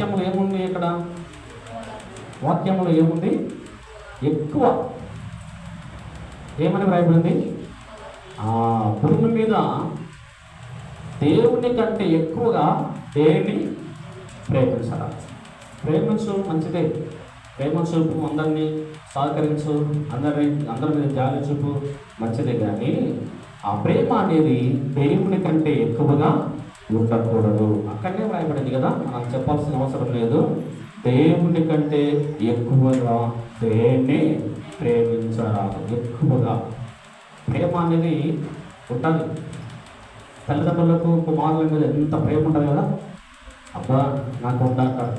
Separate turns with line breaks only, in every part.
వాక్యములు ఏముంది ఇక్కడ? వాక్యములు ఏముంది? ఎక్కువ. ఏమని వ్రాయబడింది? భూమి మీద దేవుని కంటే ఎక్కువగా దేన్ని ప్రేమించాలి. ప్రేమించు, మంచిదే. ప్రేమ చూపు, అందరినీ సహకరించు, అందరి మీద జాలి చూపు, మంచిదే. కానీ ఆ ప్రేమ అనేది దేవుని కంటే ఎక్కువగా ఉండకూడదు. అక్కడనే వ్రాయబడింది కదా, మనం చెప్పాల్సిన అవసరం లేదు. దేవుని కంటే ఎక్కువగా దేన్ని ప్రేమించరాదు. ఎక్కువగా ప్రేమ అనేది ఉంటుంది. తల్లిదండ్రులకు కుమారుల మీద ఎంత ప్రేమ ఉంటుంది కదా, అబ్బా నాకు ఉందంటారు.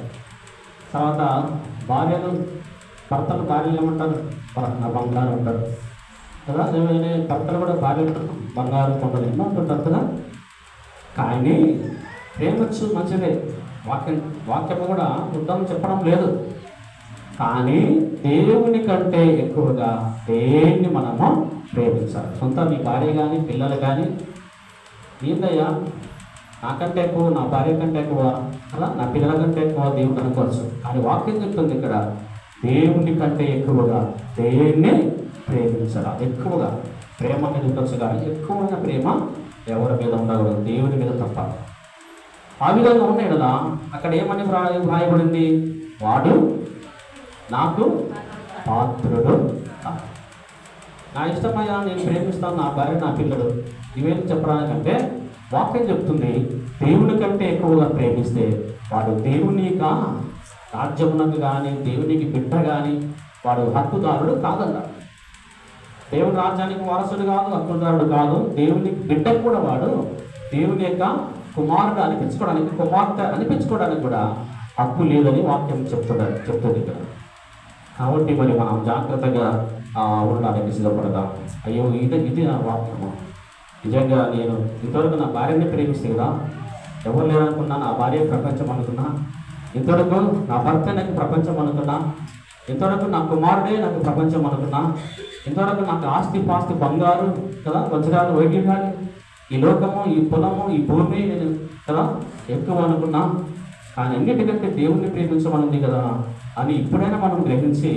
తర్వాత భార్యలు భర్తలు భార్యలు ఏమంటారు? నా బంగారు ఉంటారు కదా. భర్తలు కూడా భార్యలు బంగారు కొండలు ఎన్నో అంటుంటారు కదా. కానీ ప్రేమచ్చు, మంచిదే. వాక్యము కూడా వద్దని చెప్పడం లేదు. కానీ దేవుని కంటే ఎక్కువగా దేన్ని మనము ప్రేమించాలి. సొంత మీ భార్య కానీ పిల్లలు కానీ, ఏందయ్యా నాకంటే ఎక్కువ, నా భార్య కంటే ఎక్కువ, అలా నా పిల్లల కంటే ఎక్కువ దేవుడు అనుకోవచ్చు. కానీ వాక్యం చెప్తుంది ఇక్కడ, దేవుని కంటే ఎక్కువగా దేన్ని ప్రేమించాలి. ఎక్కువగా ప్రేమ మీద ఉండొచ్చు, కానీ ఎక్కువైన ప్రేమ ఎవరి మీద ఉండకూడదు, దేవుని మీద తప్ప. ఆ విధంగా ఉన్నాయి కదా. అక్కడ ఏమని వ్రాయబడింది? వాడు నాకు పాత్రుడు. నా ఇష్టమయ్యా, నేను ప్రేమిస్తాను నా భార్య నా పిల్లలు, ఇవేం చెప్పడానికంటే వాక్యం చెప్తుంది, దేవుని కంటే ఎక్కువగా ప్రేమిస్తే వాడు దేవునిక రాజ్యమునకు కానీ దేవునికి బిడ్డ కానీ వాడు హక్కుదారుడు కాదన్నాడు. దేవుని రాజ్యానికి వారసుడు కాదు, హక్కుదారుడు కాదు. దేవుని బిడ్డకు కూడా వాడు దేవుని యొక్క కుమారుడు అనిపించుకోవడానికి, కుమార్తె అనిపించుకోవడానికి కూడా హక్కు లేదని వాక్యం చెప్తుంది ఇక్కడ. కాబట్టి మరి మనం జాగ్రత్తగా ఉండడానికి సిద్ధపడదాం. అయ్యో ఇది నా వాక్యము. నిజంగా నేను ఇంతవరకు నా భార్యని ప్రేమిస్తే కదా, ఎవరు లేరనుకున్నా, నా భార్య ప్రపంచం అనుకున్నా, ఇంతవరకు నా భర్త నాకు ప్రపంచం అనుకున్నా, ఇంతవరకు నా కుమారుడే నాకు ప్రపంచం అనుకున్నా, ఇంతవరకు నాకు ఆస్తి పాస్తి బంగారు కదా, వజ్రాలు వైద్యాలు, ఈ లోకము, ఈ పొలము, ఈ భూమి నేను కదా ఎక్కువ అనుకున్నా. కానీ అన్నిటికంటే దేవుణ్ణి ప్రేమించమనుంది కదా అని ఇప్పుడైనా మనం గ్రహించి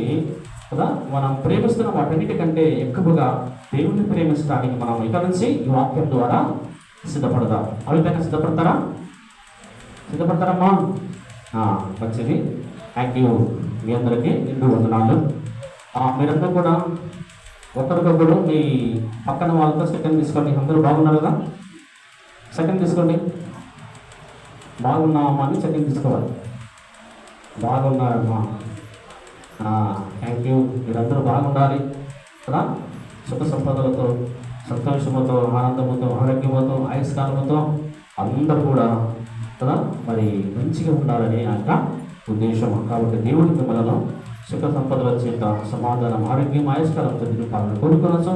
కదా, మనం ప్రేమిస్తున్న వాటన్నిటికంటే ఎక్కువగా దేవుణ్ణి ప్రేమించడానికి మనం ఇక నుంచి ఈ వాక్యం ద్వారా సిద్ధపడదాం. అవిధంగా సిద్ధపడతారమ్మా? మంచిది. Thank you. మీ అందరికీ నిండు వందనాలు. మీరందరూ కూడా ఒకరికొకరు మీ పక్కన వాళ్ళతో సెకండ్ తీసుకోండి. అందరూ బాగున్నారు కదా, సెకండ్ తీసుకోండి. బాగున్నామా అని సెకండ్ తీసుకోవాలి. బాగున్నారమ్మా, థ్యాంక్ యూ. మీరందరూ బాగుండాలి కదా, సుఖ సంపదలతో, సంతోషముతో, ఆనందముతో, ఆరోగ్యముతో, ఆయుష్కాలముతో అందరూ కూడా కదా మరి మంచిగా ఉండాలని యొక్క ఉద్దేశం. కాబట్టి దేవుడి మిమ్మల్ని సుఖ సంపదల చేత సమాధానం, ఆరోగ్యం, ఆయుష్కాలం చదివిపాలని కోరుకోవచ్చు.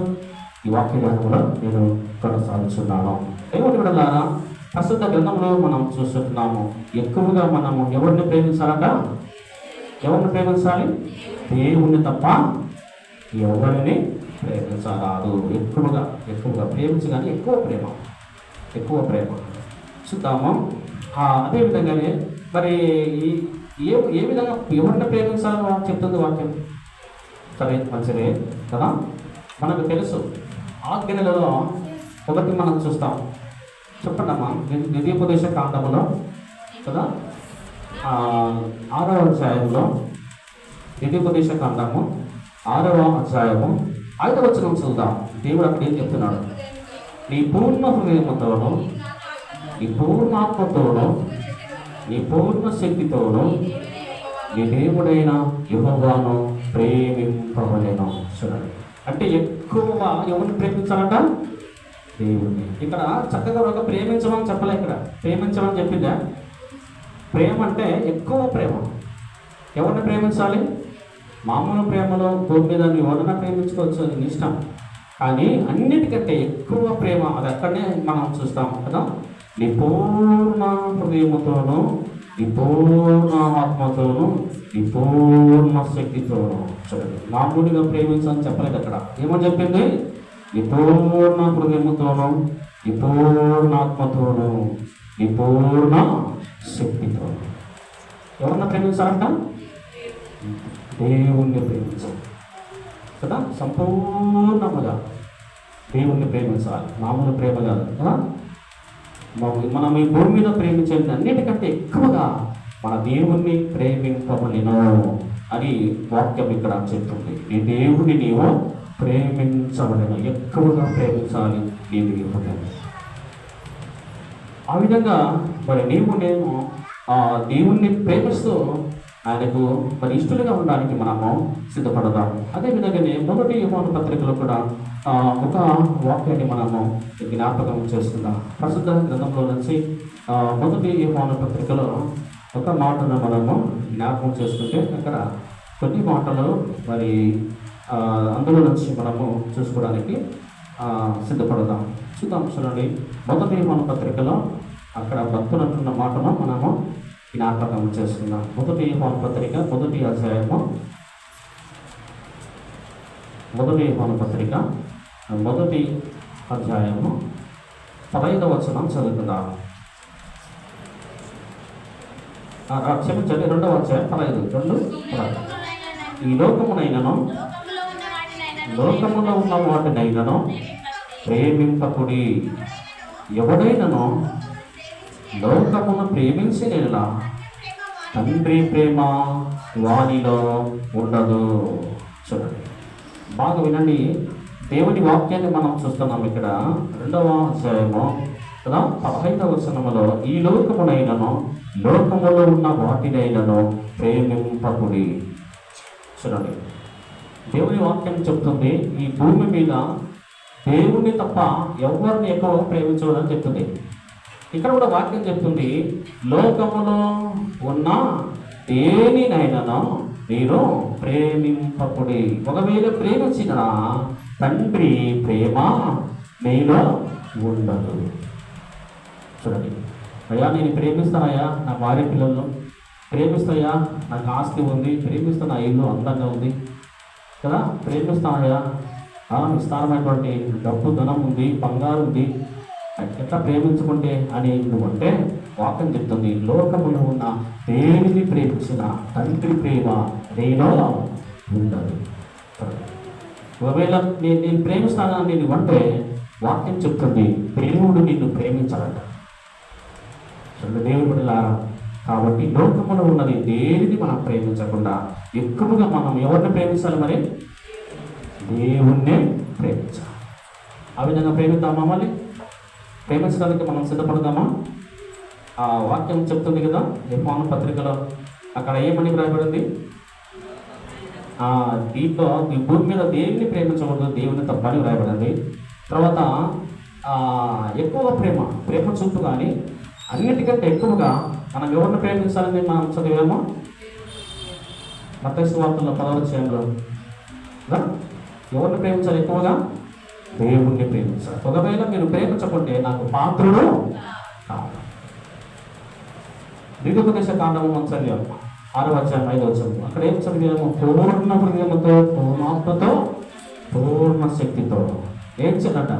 ఈ వాక్య ధ్యానంలో నేను కొనసాగుతున్నాను. దేవుడి విడలారా, ప్రస్తుత గ్రంథంలో మనం చూస్తున్నాము, ఎక్కువగా మనము ఎవరిని ప్రేమించాలట? ఎవరిని ప్రేమించాలి? దేవుణ్ణి తప్ప ఎవరిని ప్రేమించరాదు. ఎక్కువగా ప్రేమించు, కానీ ఎక్కువ ప్రేమ చూద్దాము. అదేవిధంగానే మరి ఏ విధంగా ఎవరిని ప్రేమించాలని చెప్తుంది వాక్యం. సరే, మంచిదే కదా. మనకు తెలుసు, ఆజ్ఞలలో ఒకటి మనం చూస్తాం. చెప్పండి అమ్మా. ద్వితీయోపదేశ కాండములో కదా 6వ అధ్యాయంలో, ద్వితీయోపదేశ కాండము 6వ అధ్యాయము 5వ వచనం చూద్దాం. దేవుడు అక్కడ ఏం చెప్తున్నాడు? నీ పూర్ణ హృదయముతోను, నీ పూర్ణ ఆత్మతోను, నీ పూర్ణ శక్తితోను నీ దేవుడైన యెహోవాను ప్రేమింపవలెను. చూడండి, అంటే ఎక్కువగా ఎవరిని ప్రేమించాలంట? దేవుణ్ణి. ఇక్కడ చక్కగా ఒక ప్రేమించమని చెప్పలే, ఇక్కడ ప్రేమించమని చెప్పిందా? ప్రేమ అంటే ఎక్కువ ప్రేమ. ఎవరిని ప్రేమించాలి? మామూలు ప్రేమలో భూమి మీద నువ్వు ఎవరైనా ప్రేమించుకోవచ్చు, అది నీ ఇష్టం. కానీ అన్నిటికంటే ఎక్కువ ప్రేమ అది అక్కడనే మనం చూస్తాం కదా. నీ పూర్ణ హృదయముతోను, నీ పూర్ణ ఆత్మతోను, నీ పూర్ణ శక్తితోను. చూడండి, మామూలుగా ప్రేమించని చెప్పలేదు అక్కడ. ఏమని చెప్పింది? నీ పూర్ణ హృదయముతోను, నీ పూర్ణ ఆత్మతోను, నీ పూర్ణ శక్తితోను. ఎవరన్నా ప్రేమించాలంట? దేవుణ్ణి ప్రేమించాలి కదా, సంపూర్ణముగా దేవుణ్ణి ప్రేమించాలి. మామూలు ప్రేమ కాదు కదా. మనం ఈ భూమి మీద ప్రేమించేది అన్నిటికంటే ఎక్కువగా మన దేవుణ్ణి ప్రేమింపవలెను అని వాక్యం ఇక్కడ చెప్తుంది. నీ దేవుని నీవు ప్రేమించవలెను, ఎక్కువగా ప్రేమించాలి నీ దేవుని. ఆ విధంగా మరి నేను ఆ దేవుణ్ణి ప్రేమిస్తూ ఆయనకు మరి ఇష్టలుగా ఉండడానికి మనము సిద్ధపడదాం. అదేవిధంగానే మొదటి యోహాను పత్రికలో కూడా ఒక వాక్యాన్ని మనము జ్ఞాపకం చేస్తున్నాం. పరిశుద్ధ గ్రంథంలో నుంచి మొదటి యోహాను పత్రికలో ఒక మాటను మనము జ్ఞాపకం చేసుకుంటే అక్కడ కొన్ని మాటలు మరి అందులో నుంచి మనము చూసుకోవడానికి సిద్ధపడదాం. చూడండి, మొదటి యోహాను పత్రికలో అక్కడ భక్తులు అంటున్న మాటను మనము జ్ఞాపకం చేసుకుందాం. మొదటి యోహాను పత్రిక మొదటి అధ్యాయము మొదటి 15వ వచనం చదువుకుందాం. క్షమించండి, 2వ అధ్యాయం 15. ఈ లోకమునైనను లోకములో ఉన్న వాటినైనను ప్రేమింపకుడి. ఎవడైనను లోకమును ప్రేమించినలా తండ్రి ప్రేమ వానిలో ఉండదు. చూడండి, బాగా వినండి. దేవుని వాక్యాన్ని మనం చూస్తున్నాం ఇక్కడ 2వ అధ్యాయము కదా 15వ వచనములో, ఈ లోకమునైనను లోకములో ఉన్న వాటినైనను ప్రేమింపకుడి. చూడండి, దేవుని వాక్యం చెప్తుంది ఈ భూమి మీద దేవుణ్ణి తప్ప ఎవరిని ఎక్కువ ప్రేమించవద్దని చెప్తుంది. ఇక్కడ కూడా వాక్యం చెప్తుంది, లోకములో ఉన్న దేనినైనాను మీరు ప్రేమింపకుడి. ఒకవేళ ప్రేమించిన తండ్రి ప్రేమ మీలో ఉండదు. చూడండి, అయ్యా నేను ప్రేమిస్తానయ్యా నా భార్య పిల్లలను, ప్రేమిస్తాయా నాకు ఆస్తి ఉంది, ప్రేమిస్తున్న ఇల్లు అందంగా ఉంది కదా, ప్రేమిస్తానయ్యా విస్తారమైనటువంటి డబ్బు ధనం ఉంది, బంగారు ఉంది, ఎట్లా ప్రేమించుకుంటే అని నువ్వంటే వాక్యం చెప్తుంది, లోకములో ఉన్న దేనిని ప్రేమించిన తండ్రి ప్రేమ నీలో ఉండదు. ఒకవేళ నేను ప్రేమిస్తానని నేను అంటే వాక్యం చెప్తుంది దేవుడు నిన్ను ప్రేమించాలంట. దేవుడు బిడ్డలారా, కాబట్టి లోకములో ఉన్నది దేనిని మనం ప్రేమించకుండా ఎక్కువగా మనం ఎవరిని ప్రేమించాలి? మరి దేవుణ్ణే ప్రేమించాలి. ఆ విధంగా ప్రేమిద్దామా? మళ్ళీ ప్రేమించడానికి మనం సిద్ధపడదామా? ఆ వాక్యం చెప్తుంది కదా యోహాను పత్రికలో, అక్కడ ఏమని రాయబడింది? దీంట్లో ఈ భూమి మీద దేవుని ప్రేమించకూడదు, దేవుని తప్పని రాయబడింది. తర్వాత ఎక్కువ ప్రేమ చూపు కానీ అన్నిటికంటే ఎక్కువగా మనం ఎవరిని ప్రేమించాలని మనం చదివామో మత్తయి సువార్తలో 10వ అధ్యాయంలో ఎవరిని ప్రేమించాలి? ఎక్కువగా దేవుణ్ణి ప్రేమించాలి. ఒకవేళ మీరు ప్రేమించకుంటే నాకు పాత్రుడు కాదు. ద్వితీయోపదేశ కాండము మనం చదివాము 6వ అధ్యాయం 5వ వచనం. అక్కడ ఏం చదివాము? పూర్ణ హృదయముతో, పూర్ణాత్మతో, పూర్ణ శక్తితో ఏం చేయాలట?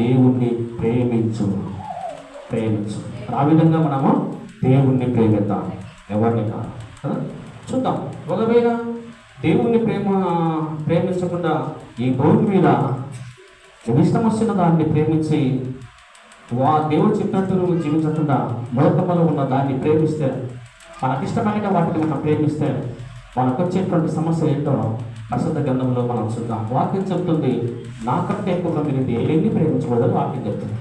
దేవుణ్ణి ప్రేమించు. ఆ విధంగా మనము దేవుణ్ణి ప్రేమిద్దాం, ఎవరిని కాదు కదా. చూద్దాం, ఒకవేళ దేవుణ్ణి ప్రేమించకుండా ఈ భూమి మీద ఇష్టం వచ్చిన దాన్ని ప్రేమించి దేవుడు చెప్పినట్టు జీవించకుండా లోకములో ఉన్న దాన్ని ప్రేమిస్తే, మనకిష్టమైన వాటిని మనం ప్రేమిస్తే మనకు వచ్చేటువంటి సమస్య ఏంటో పరిశుద్ధ గ్రంథంలో మనం చూద్దాం. వాక్యం చెప్తుంది, నాకంటే ఎక్కువగా మీరు దేన్ని ప్రేమించకూడదని వాక్యం చెప్తుంది.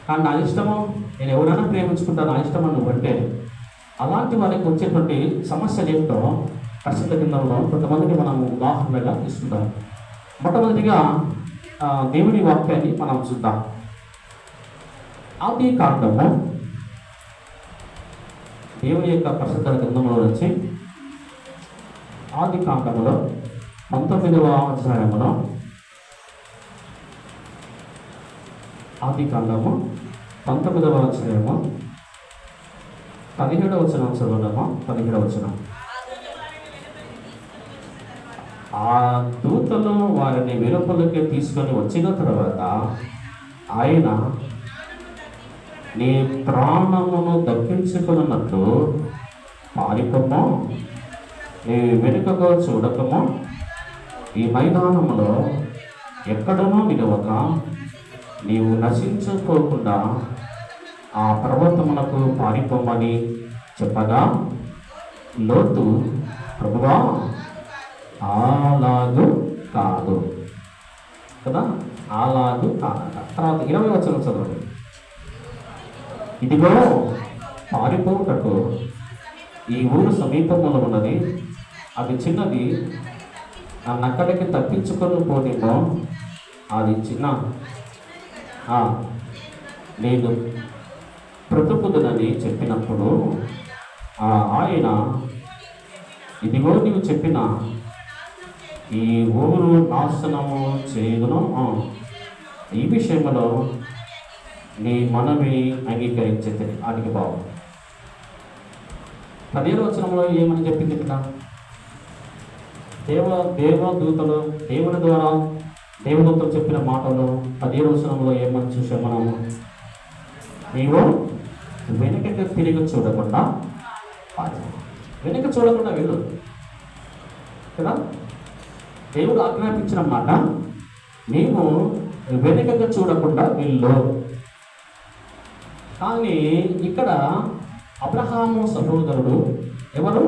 కానీ నా ఇష్టము నేను ఎవరైనా ప్రేమించుకుంటా, నా ఇష్టం అని నువ్వంటే అలాంటి వారికి వచ్చేటువంటి సమస్యలు ఏంటో పరిశుద్ధ గ్రంథంలో కొంతమందిని మనం ఉదాహరణగా తీసుకుంటాం. మొట్టమొదటిగా దేవుని వాక్యాన్ని మనం చూద్దాం. ఆది కాండము, దేవుని యొక్క పరిశుద్ధ గ్రంథంలో నుంచి ఆది కాండములో 19వ అధ్యాయములో, ఆది కాండము 19వ అధ్యాయము 17వ వచనం చదువుదామా? 17వ వచనం. ఆ దూతలు వారిని వెలుపలికి తీసుకొని వచ్చిన తర్వాత ఆయన నీ ప్రాణమును దక్కించు తప్పించుకున్నట్లు పారిపోము, నీ వెనుకకు చూడకము, ఈ మైదానంలో ఎక్కడనూ నిలవక నీవు నశించుకోకుండా ఆ పర్వతమునకు పారిపోమని చెప్పగా, లోతు ప్రభువా అలాగు కాదు కదా, అలాగు కాదంట. తర్వాత 20 వచనం చదవండి. ఇదిగో పారిపోవుటకు ఈ ఊరు సమీపంలో ఉన్నది, అది చిన్నది, నన్నక్కడికి తప్పించుకొని పోనేమో, అది చిన్న నేను బ్రతుకుదునని చెప్పినప్పుడు ఆయన, ఇదిగో నీవు చెప్పిన ఈ ఊరు నాశనము చేయుదును, ఈ విషయంలో నీ మనవి అంగీకరించేది. ఆడికి బాగు 15వ వచనంలో ఏమని చెప్పింది ఇక్కడ? దేవదూతలు దేవుని ద్వారా దేవదూతలు చెప్పిన మాటలు 15వ వచనంలో ఏమని చూసాం మనము? నీవు వెనుకకి తిరిగి చూడకుండా, వెనుక చూడకుండా వెళ్ళు కదా. దేవుడు ఆజ్ఞాపించిన మాట, నీవు వెనుకగా చూడకుండా వెళ్ళు. కానీ ఇక్కడ అబ్రహాము సహోదరుడు ఎవరు?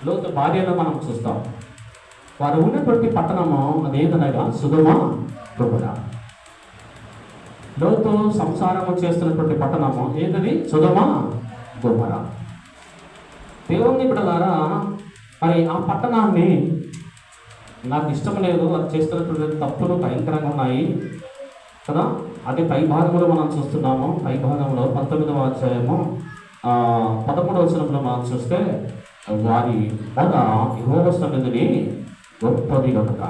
లోతు భార్యను మనం చూస్తాం. వారు ఉన్నటువంటి పట్టణము అదేదనగా సొదొమ గొమొర్రా. లోతు సంసారము చేస్తున్నటువంటి పట్టణము ఏదది? సొదొమ గొమొర్రా. దేవుని బిడ్డలారా, మరి ఆ పట్టణాన్ని నాకు ఇష్టం లేదు, అది చేస్తున్నటువంటి తప్పులు భయంకరంగా ఉన్నాయి కదా. అది పై భాగంలో మనం చూస్తున్నాము. పై భాగంలో 19వ అధ్యాయము 13వ వచనంలో మనం చూస్తే, వారి మొద యెహోవా సన్నిధిని గొప్పది కనుక,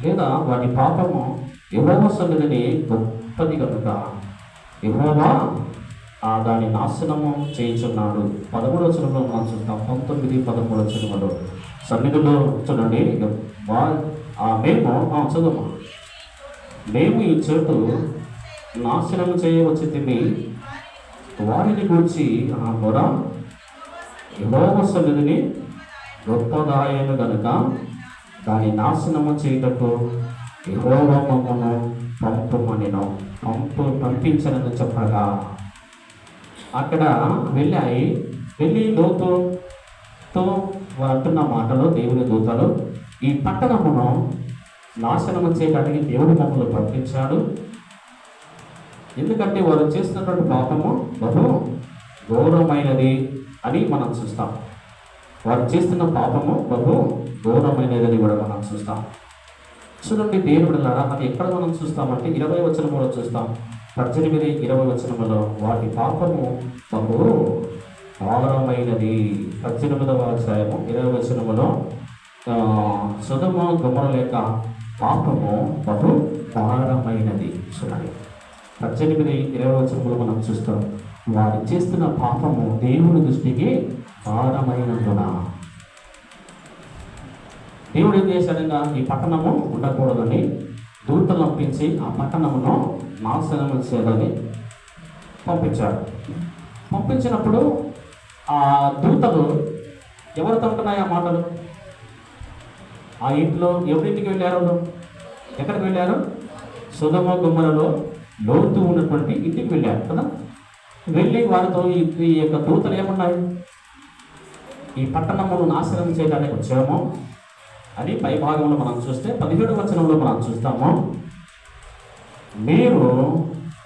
లేదా వారి పాపము యెహోవా సన్నిధిని గొప్పది కనుక యెహోవా దాని నాశనము చేయించున్నాడు. 13వ వచనంలో మనం చూస్తాం. 19, 13 వచనంలో సన్నిధిలో చూడండి, మేము చదువు, మేము ఈ చోటు నాశనం చేయవచ్చి తిని వారిని గురించి మొర యెహోవా సన్నిధిని గొప్పదాయను గనుక దాని నాశనము చేయుటకు యెహోవా మమ్మను పంపించనని చెప్పగా, అక్కడ వెళ్ళి లోతుతో అంటున్న మాటలో దేవుని దూతలు, ఈ పట్టణమును నాశనము చేయడానికి దేవుడు మమ్మల్ని పంపించాడు. ఎందుకంటే వారు చేస్తున్నటువంటి పాపము బహు ఘోరమైనది అని మనం చూస్తాం. వారు చేస్తున్న పాపము బహు ఘోరమైనదని కూడా మనం చూస్తాం. చూడండి దేవుడులారా, అది ఎక్కడ మనం చూస్తామంటే 20వ వచనంలో చూస్తాం. 18, 20 వచనంలో వాటి పాపము బహు ఘోరమైనది. 18వ అధ్యాయము 20వ వచనంలో సొదొమ గొమొర్రా యొక్క పాపము బహు ఘోరమైనది. చూడండి 18, 20 వచనంలో మనం చూస్తాం. వారు చేస్తున్న పాపము దేవుని దృష్టికి భారమైనందున దేవుడు ఏం చేశాడన్నా, ఈ పట్టణము ఉండకూడదని దూతలు పంపించి ఆ పట్టణమును నాశనం చేయాలని పంపించాడు. పంపించినప్పుడు ఆ దూతలు ఎవరితో ఉంటున్నాయి ఆ మాటలు? ఆ ఇంట్లో ఎవరింటికి వెళ్ళారు? ఎక్కడికి వెళ్ళారు? సొదొమ గొమొర్రాలో లోతు ఉన్నటువంటి ఇంటికి వెళ్ళారు కదా. వెళ్ళి వారితో ఈ యొక్క దూతలు ఏమన్నాయి? ఈ పట్టణమును నాశనం చేయడానికి వచ్చాము అని పై భాగంలో మనం చూస్తే 17వ వచనంలో మనం చూస్తాము.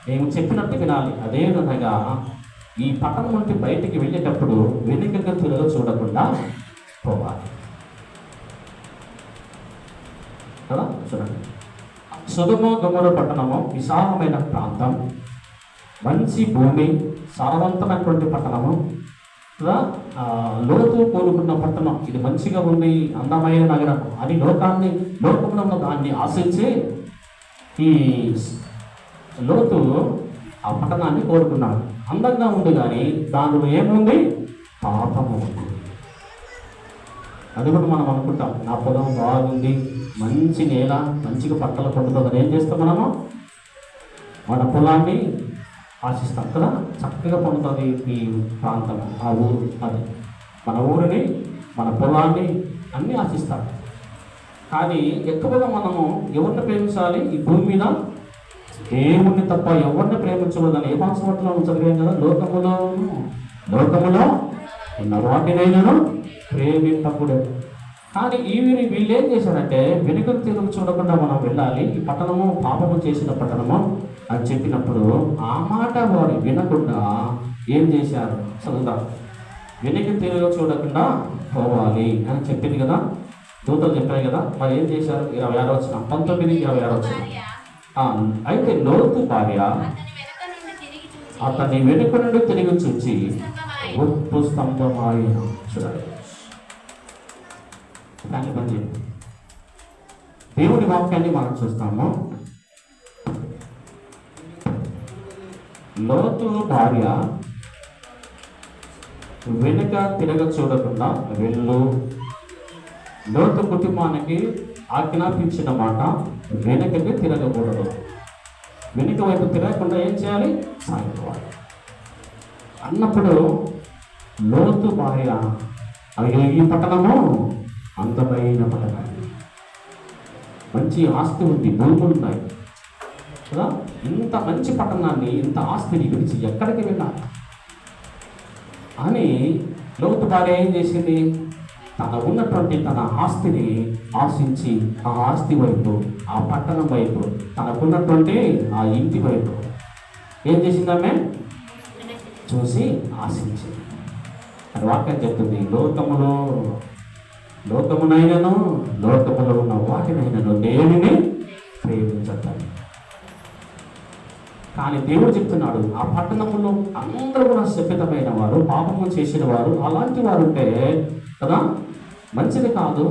మేము చెప్పినట్టు వినాలి. అదేవిధంగా ఈ పట్టణం నుండి బయటికి వెళ్ళేటప్పుడు వెనుకగా తిరగ చూడకుండా పోవాలి కదా. చూడండి, సొదొమ గొమొర్రా పట్టణము విశాలమైన ప్రాంతం, మంచి భూమి, సారవంతమైనటువంటి పట్టణము కదా. లోతు కోరుకున్న పట్టణం ఇది మంచిగా ఉంది, అందమైన నగరం అని లోకంలో దాన్ని ఆశించి ఈ లోతు ఆ పట్టణాన్ని కోరుకున్నాడు. అందంగా ఉంది, కానీ దానిలో ఏముంది? పాపము ఉంది. అది కూడా మనం అనుకుంటాం, నా పొలం బాగుంది, మంచి నేల, మంచిగా పంటలు పండుతుందని ఏం చేస్తాం మనము? మన పొలాన్ని ఆశిస్తాం కదా. చక్కగా పండుతుంది ఈ ప్రాంతం, ఆ ఊరు, అది మన ఊరిని, మన పొలాన్ని అన్నీ ఆశిస్తాం. కానీ ఎక్కువగా మనము ఎవరిని ప్రేమించాలి ఈ భూమి మీద? దేవుణ్ణి తప్ప ఎవరిని ప్రేమించకూడదని ఏ మాసవట్లో చదివాం కదా. లోకములో ఉన్న వాటినైనాను ప్రేమింపకూడదు. కానీ వీళ్ళు ఏం చేశారంటే, వెనుకకు తిరుగు చూడకుండా మనం వెళ్ళాలి, ఈ పట్టణము పాపము చేసిన పట్టణము అని చెప్పినప్పుడు ఆ మాట వారు వినకుండా ఏం చేశారు? చదువుతాం. వెనుక తిరుగు చూడకుండా పోవాలి అని చెప్పింది కదా, దూతలు చెప్పాయి కదా. మరి ఏం చేశారు? 26 వచ్చిన 19-26 వచ్చిన. అయితే లోతు భార్య అతని వెనుక నుండి తిరిగి చూచి ఉప్పు స్తంభమాయె. చూడాలి, దాన్ని పని చేయండి. దేవుని వాక్యాన్ని మనం చూస్తాము. లోతు భార్య వెనుక తిరగ చూడకుండా వెళ్ళు. లోతు కుటుంబానికి ఆజ్ఞాపించిన మాట వెనుకకి తిరగకూడదు. వెనుక వైపు తిరగకుండా ఏం చేయాలి? సాగిపోవాలి అన్నప్పుడు లోతు భార్య, అయ్యో ఈ పట్టణము అందమైన పట్టణం, మంచి ఆస్తి ఉంది, భూములు ఉన్నాయి కదా, ఇంత మంచి పట్టణాన్ని, ఇంత ఆస్తిని విడిచి ఎక్కడికి వెళ్ళాలి అని లోతు భార్య ఏం చేసింది? తన ఉన్నటువంటి తన ఆస్తిని ఆశించి ఆ ఆస్తి వైపు, ఆ పట్టణం వైపు, తనకున్నటువంటి ఆ ఇంటి వైపు ఏం చేసిందామె? చూసి ఆశించింది. అది వాక్యం చెప్తుంది, లోకమునైనను లోకములో ఉన్న వాటినైనను దేనిని ప్రేమించద్దని. కానీ దేవుడు చెప్తున్నాడు, ఆ పట్టణంలో అందరూ కూడా శపితమైన వారు, పాపము చేసిన వారు, అలాంటి వారు ఉంటే కదా మంచిది కాదు,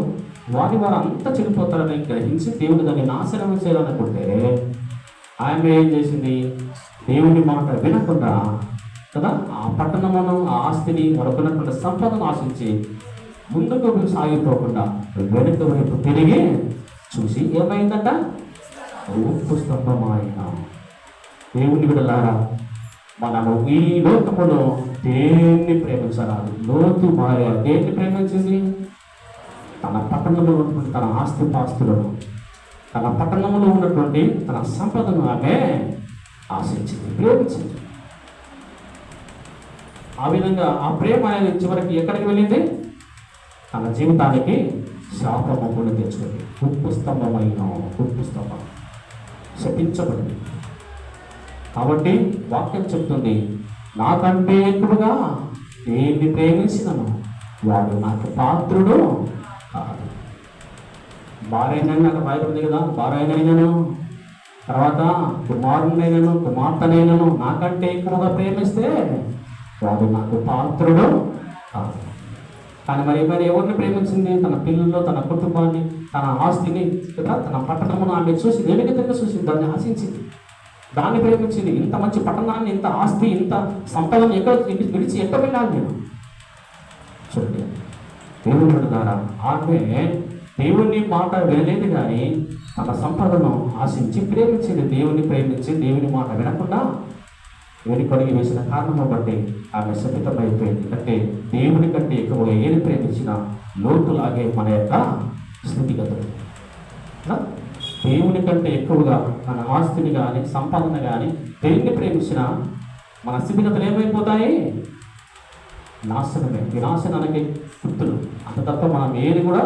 వారు అంతా చెడిపోతారని గ్రహించి దేవుడు దాన్ని నాశనం చేయాలనుకుంటే ఆమె ఏం చేసింది? దేవుని మాట వినకుండా కదా ఆ పట్టణమును, ఆ ఆస్తిని, వరకున్నటువంటి సంపదను ఆశించి ముందుకు సాగిపోకుండా వెనుక వైపు తిరిగి చూసి ఏమైందట? ఉప్పు స్తంభమాయె. దేవుని బిడ్డలారా, మనము ఈ లోకములో దేన్ని ప్రేమించరాదు. లోతు భార్య దేన్ని ప్రేమించింది? తన పట్టణంలో ఉన్నటువంటి తన ఆస్తిపాస్తులను, తన పట్టణంలో ఉన్నటువంటి తన సంపదను ఆమె ఆశించింది, ప్రేమించింది. ఆ విధంగా ఆ ప్రేమ అనేది చివరికి ఎక్కడికి వెళ్ళింది? తన జీవితానికి శాపము కొని తెచ్చుకుంది. ఉప్పు స్తంభమైన ఉప్పు స్తంభం శపించబడింది. కాబట్టి వాక్యం చెప్తుంది, నాకంటే ఎక్కువగా దేన్ని ప్రేమించినను వాడు నాకు పాత్రుడు కాదు. భార్యనైనా నాకు భయపడింది కదా, భార్యనైనాను, తర్వాత కుమారునైనాను, కుమార్తెనైనాను నాకంటే ఎక్కువగా ప్రేమిస్తే వాడు నాకు పాత్రుడు కాదు. కానీ మరి ఎవరిని ప్రేమించింది? తన పిల్లలు, తన కుటుంబాన్ని, తన ఆస్తిని కదా, తన పట్టణమును ఆమె చూసి వెనుక తిరిగి చూసి దాన్ని ఆశించింది, దాన్ని ప్రేమించింది. ఇంత మంచి పట్టణాన్ని, ఇంత ఆస్తి, ఇంత సంపదను విడిచి ఎక్కడ వెళ్ళాలి నేను? చూడండి, దేవుని ద్వారా ఆమె దేవుని మాట వినలేదు, కానీ తన సంపదను ఆశించి ప్రేమించింది. దేవుని ప్రేమించి దేవుని మాట వినకుండా వెనుకడిగి వేసిన కారణం బట్టి ఆమె శపితమైపోయింది. అంటే దేవుని కంటే ఎక్కువగా ఏది ప్రేమించిన లోతులాగే మన యొక్క స్థితిగతులు. దేవుని కంటే ఎక్కువగా మన ఆస్తిని కానీ, సంపాదన కానీ, దేన్ని ప్రేమించిన మన స్థితిగతులు ఏమైపోతాయి? నాశనమే, వినాశనానికి గుర్తులు. అంత తప్ప మనం ఏది కూడా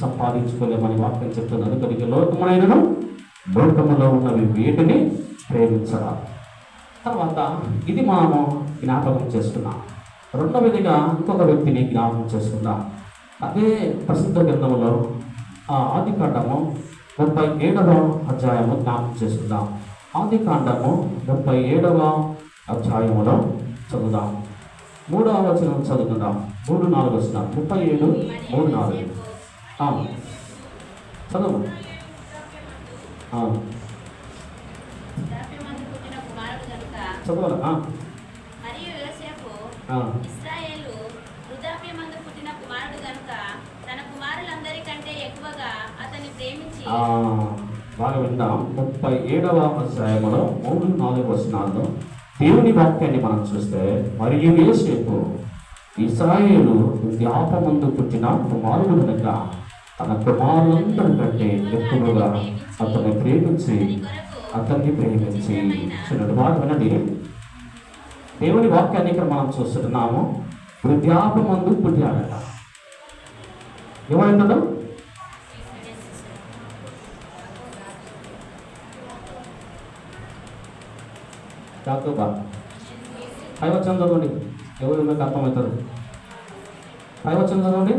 సంపాదించుకోలేమని వాక్యం చెప్తున్నది. కనుక లోకమునైనను లోకములో ఉన్నవి వీటిని ప్రేమించరా. తర్వాత ఇది మనము జ్ఞాపకం చేసుకున్నాం. రెండవదిగా ఇంకొక వ్యక్తిని జ్ఞాపకం చేసుకుందాం. అదే ప్రసిద్ధ గ్రంథంలో ఆదికాండము 37వ అధ్యాయము జ్ఞాపకం చేసుకుందాం. ఆదికాండము 37వ అధ్యాయములో చదువుదాం. 3వ వచనం చదువుకుందాం. 3-4 వచనం. 37, 3-4 చదువు. చదవాలి.
మరియు యోసేపు ఇశ్రాయేలు వృద్ధాప్యమందు పుట్టిన కుమారుడు గనుక తన కుమారులందరికంటే ఎక్కువగా అతన్ని ప్రేమించి.
బాగా విందాం. 37వ అధ్యాయములో 3-4 వచనాల్లో దేవుని వాక్యాన్ని మనం చూస్తే, మరియు యోసేపు ఇశ్రాయేలు వృద్ధాపమందు పుట్టిన కుమారుడు కనుక తన కుమారులందరికంటే ఎక్కువగా అతన్ని ప్రేమించి చిన్నటి మాట వినండి. దేవుని వాక్యాన్ని ఇక్కడ మనం చూస్తున్నాము. వృద్ధాపమందు పుట్టాడట. ఏమంటాడు? యాకోబా. పై వచనం చదవండి, ఎవరు మీకు అర్థమవుతారు. పై వచనం చదవండి.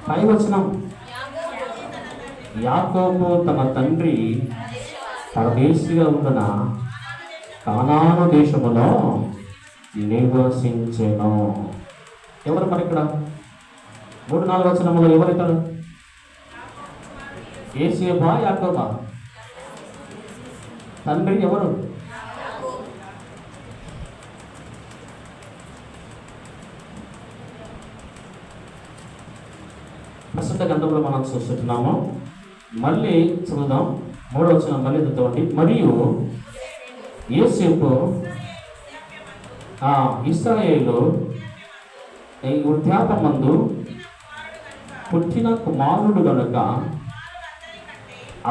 పై వచనం, యాకోబు తన తండ్రి పరదేశిగా ఉండున కానాను దేశములో నివసించెను. ఎవరు మరి ఇక్కడ 3-4 వచనములో ఎవరితారు? యోసేపా, యాకోబా? తండ్రి ఎవరు? ప్రస్తుత గ్రంథంలో మనం చూస్తున్నాము. మళ్ళీ చదువుదాం. 3వ వచనం మళ్ళీ చదవండి. మరియు యోసేపు ఇశ్రాయేలు వృద్ధాపమందు పుట్టిన కుమారుడు కనుక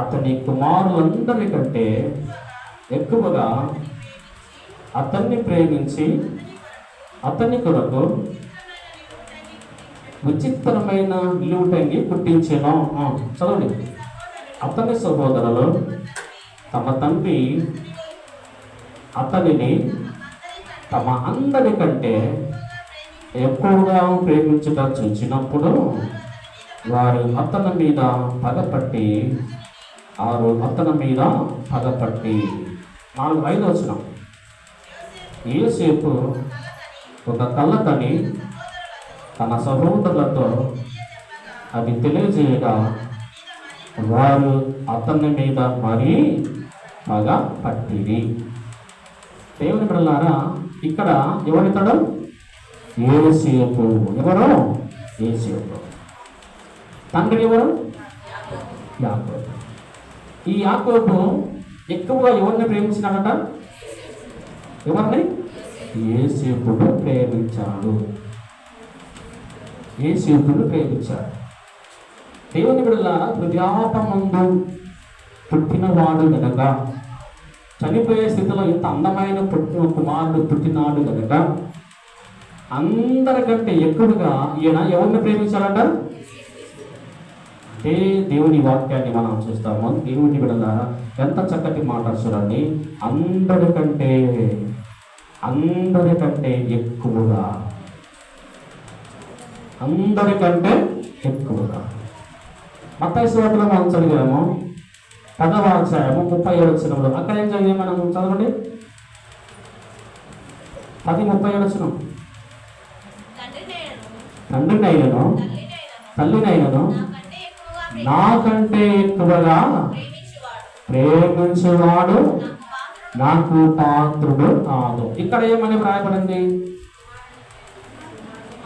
అతని కుమారులందరికంటే ఎక్కువగా అతన్ని ప్రేమించి అతని కొరకు విచిత్రమైన నిలువుటంగి పుట్టించెను. చదవండి. అతని సహోదరులు తమ తండ్రి అతనిని తమ అందరికంటే ఎక్కువగా ప్రేమించుట చూచినప్పుడు వారు అతని మీద పగపట్టి 4-5 వచనం. యోసేపు ఒక కళ్ళ కని తన సహోదరులతో అది తెలియజేయగా వారు అతని మీద మరీ పగ పట్టిరి. దేవుని బిడ్డలారా, ఇక్కడ ఎవరితాడు? యోసేపు. ఎవరు? యోసేపు. తండ్రి ఎవరు? యాకోబు. ఈ యాకోబు ఎక్కువగా ఎవరిని ప్రేమించినాడట? ఎవరిని? యోసేపును ప్రేమించాడు. యోసేపును ప్రేమించాడు. దేవుని బిడ్డలారా, వృద్ధాపమందు పుట్టినవాడు కనుక, చనిపోయే స్థితిలో ఇంత అందమైన కుమారుడు పుట్టినాడు కనుక అందరికంటే ఎక్కువగా ఈయన ఎవరిని ప్రేమించాడట? అంటే దేవుని వాక్యాన్ని మనం చూస్తాము. దేవుని బిడ్డలారా, ఎంత చక్కటి మాట చూడండి. అందరికంటే ఎక్కువగా మత్తయి సువార్తలో మనం చదివాము 10వ అధ్యాయము 37వ వచనంలో. అక్కడ ఏం చదివాము మనం? చదవండి. 10:37 వచనం. తండ్రినైనను తల్లినైనను నాకంటే ఎక్కువగా ప్రేమించేవాడు నాకు పాత్రుడు కాదు. ఇక్కడ ఏమని వ్రాయబడింది?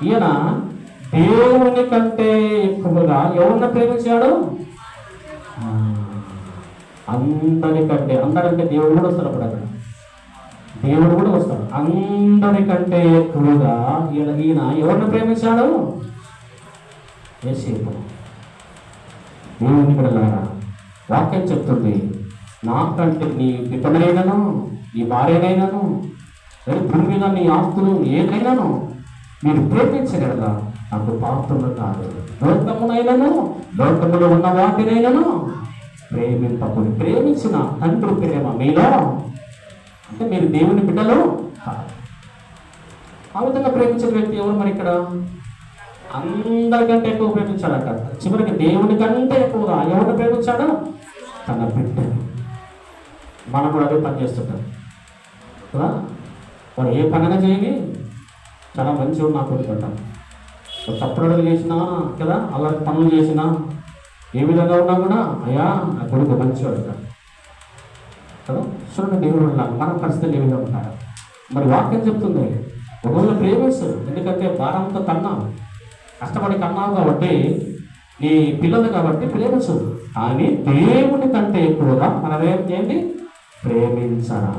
ఈయన దేవుని కంటే ఎక్కువగా ఎవరిని ప్రేమించాడు? అందరికంటే దేవుడు కూడా వస్తాడు. అప్పుడు అక్కడ దేవుడు కూడా వస్తాడు. అందరికంటే ఎక్కువగా ఈయన ఎవరిని ప్రేమించాడు? యోసేపు. దేవుని బిడ్డలారా, వాక్యం చెప్తుంది, నాకంటే నీ బిడ్డనైనాను, నీ భార్యనైనాను, భూమి మీద నీ ఆస్తులు ఏదైనాను మీరు ప్రేమించగలరా నాకు పాత్రలు కాదు. లోకములో ఉన్న వాటినైనాను ప్రేమింపకుని. ప్రేమించిన తండ్రి ప్రేమ మీలో అంటే మీరు దేవుని బిడ్డలు. ఆ విధంగా ప్రేమించిన వ్యక్తి ఎవరు మరి ఇక్కడ? అందరికంటే ఎక్కువ ప్రేమించాడట. చివరికి దేవుని కంటే ఎక్కువగా ఎవరిని ప్రేమించాడు? తన బిడ్డని. మనం కూడా అదే పని చేస్తుంటాం కదా. వాడు ఏ పనైనా చేయని చాలా మంచిగా నా కొడుకు అంటాం. తప్పుడు అడుగు చేసినా కదా, అలాంటి పనులు చేసినా, ఏ విధంగా ఉన్నా కూడా అయ్యా నా కొడుకు మంచిగా అంటాడు కదా. చూడండి, దేవుడు మన పరిస్థితులు ఏ విధంగా ఉంటారు. మరి వాక్యం చెప్తుంది, ఒకవేళ ప్రేమిస్తారు. ఎందుకంటే భారంతో కన్నావు, కష్టపడి కన్నావు కాబట్టి, నీ పిల్లలు కాబట్టి ప్రేమించు. కానీ దేవుని కంటే ఎక్కువగా మనం ఏం చేయండి? ప్రేమించాలి.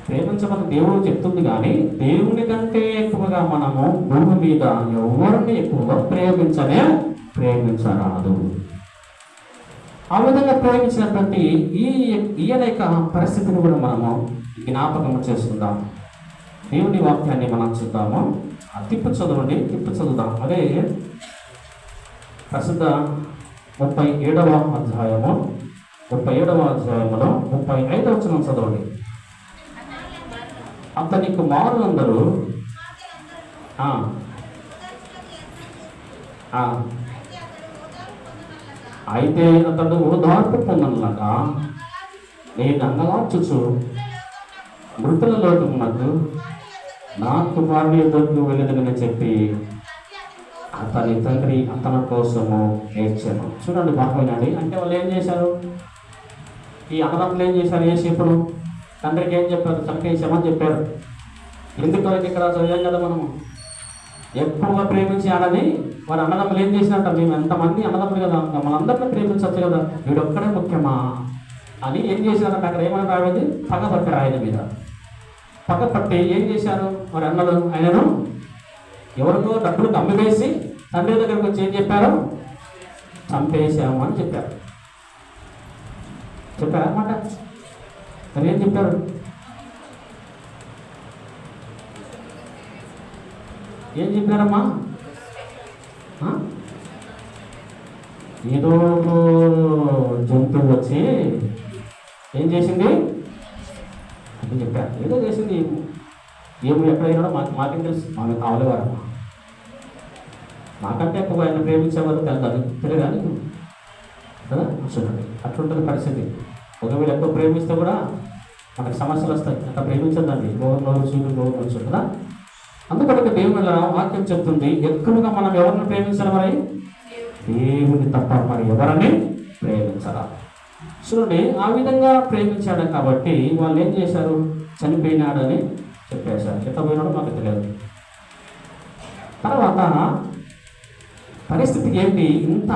ప్రేమించమని దేవుడు చెప్తుంది, కానీ దేవుని కంటే ఎక్కువగా మనము భూమి మీద ఎవరిని ఎక్కువగా ప్రేమించరాదు. ఆ విధంగా ప్రేమించినటువంటి ఈయన యొక్క పరిస్థితిని కూడా మనము జ్ఞాపకం చేసుకుందాం. దేవుని వాక్యాన్ని మనం చూద్దాము. తిప్పు చదువుదాం. అదే ప్రసిద్ధ 37వ అధ్యాయము 37వ అధ్యాయములో 35వ వచనం చదవండి. అతని కుమారులందరూ అయితే అతడు ఓదార్పు పొందనలాగా నేను అంగలార్చుచు మృతుల లోకమునకు నా కుమారుని ఎదురుకు వెళ్ళదని చెప్పి అతని తండ్రి అతని కోసము ఏడ్చాను. చూడండి బాగుందండి. అంటే వాళ్ళు ఏం చేశారు? ఈ అన్నదమ్ములు ఏం చేశారు? యేసేపుడు తండ్రికి ఏం చెప్పారు? చంపేసామని చెప్పారు. ఎందుకు ఇక్కడ చదివాం కదా మనము, ఎక్కువగా ప్రేమించి ఆడని వారి అన్నదమ్ములు ఏం చేసినట్ట, మేము ఎంతమంది అన్నదమ్ములు కదా, మనందరినీ ప్రేమించవచ్చు కదా, వీడొక్కడే ముఖ్యమా అని ఏం చేశారంటే అక్కడ ఏమైనా రావేది పగపట్టారు. ఆయన మీద పగపట్టి ఏం చేశారు వారి అన్నలు? ఆయనను ఎవరికో డబ్బులు కమ్మివేసి తండ్రి దగ్గరకు వచ్చి ఏం చెప్పారు? చంపేశాము అని చెప్పారన్నమాట. మరి ఏం చెప్పారు? ఏం చెప్పారమ్మా? ఏదో జంతువు వచ్చి ఏం చేసింది అని చెప్పారు. ఏదో చేసింది. ఏమో ఎక్కడైనా మాకేం తెలుసు, మాకు కావలేవారు. మాకంటే ఎక్కువ ఆయన ప్రేమించేవారు తెలియదు కదా. చూడండి, అట్లుంటుంది పరిస్థితి. ఒకవేళ ఎక్కువ ప్రేమిస్తే కూడా మనకు సమస్యలు వస్తాయి. అట్లా ప్రేమించదండి. గోవర్నరు కదా. అందుకని దేవుని వాక్యం చెప్తుంది, ఎక్కువగా మనం ఎవరిని ప్రేమించాలి? మరి దేవుని తప్ప మరి ఎవరిని ప్రేమించాలా? చూడండి, ఆ విధంగా ప్రేమించాడు కాబట్టి వాళ్ళు ఏం చేశారు? చనిపోయినాడని చెప్పేశారు. ఎట్లా పోయినాడో మాకు తెలియదు. తర్వాత పరిస్థితి ఏంటి? ఇంత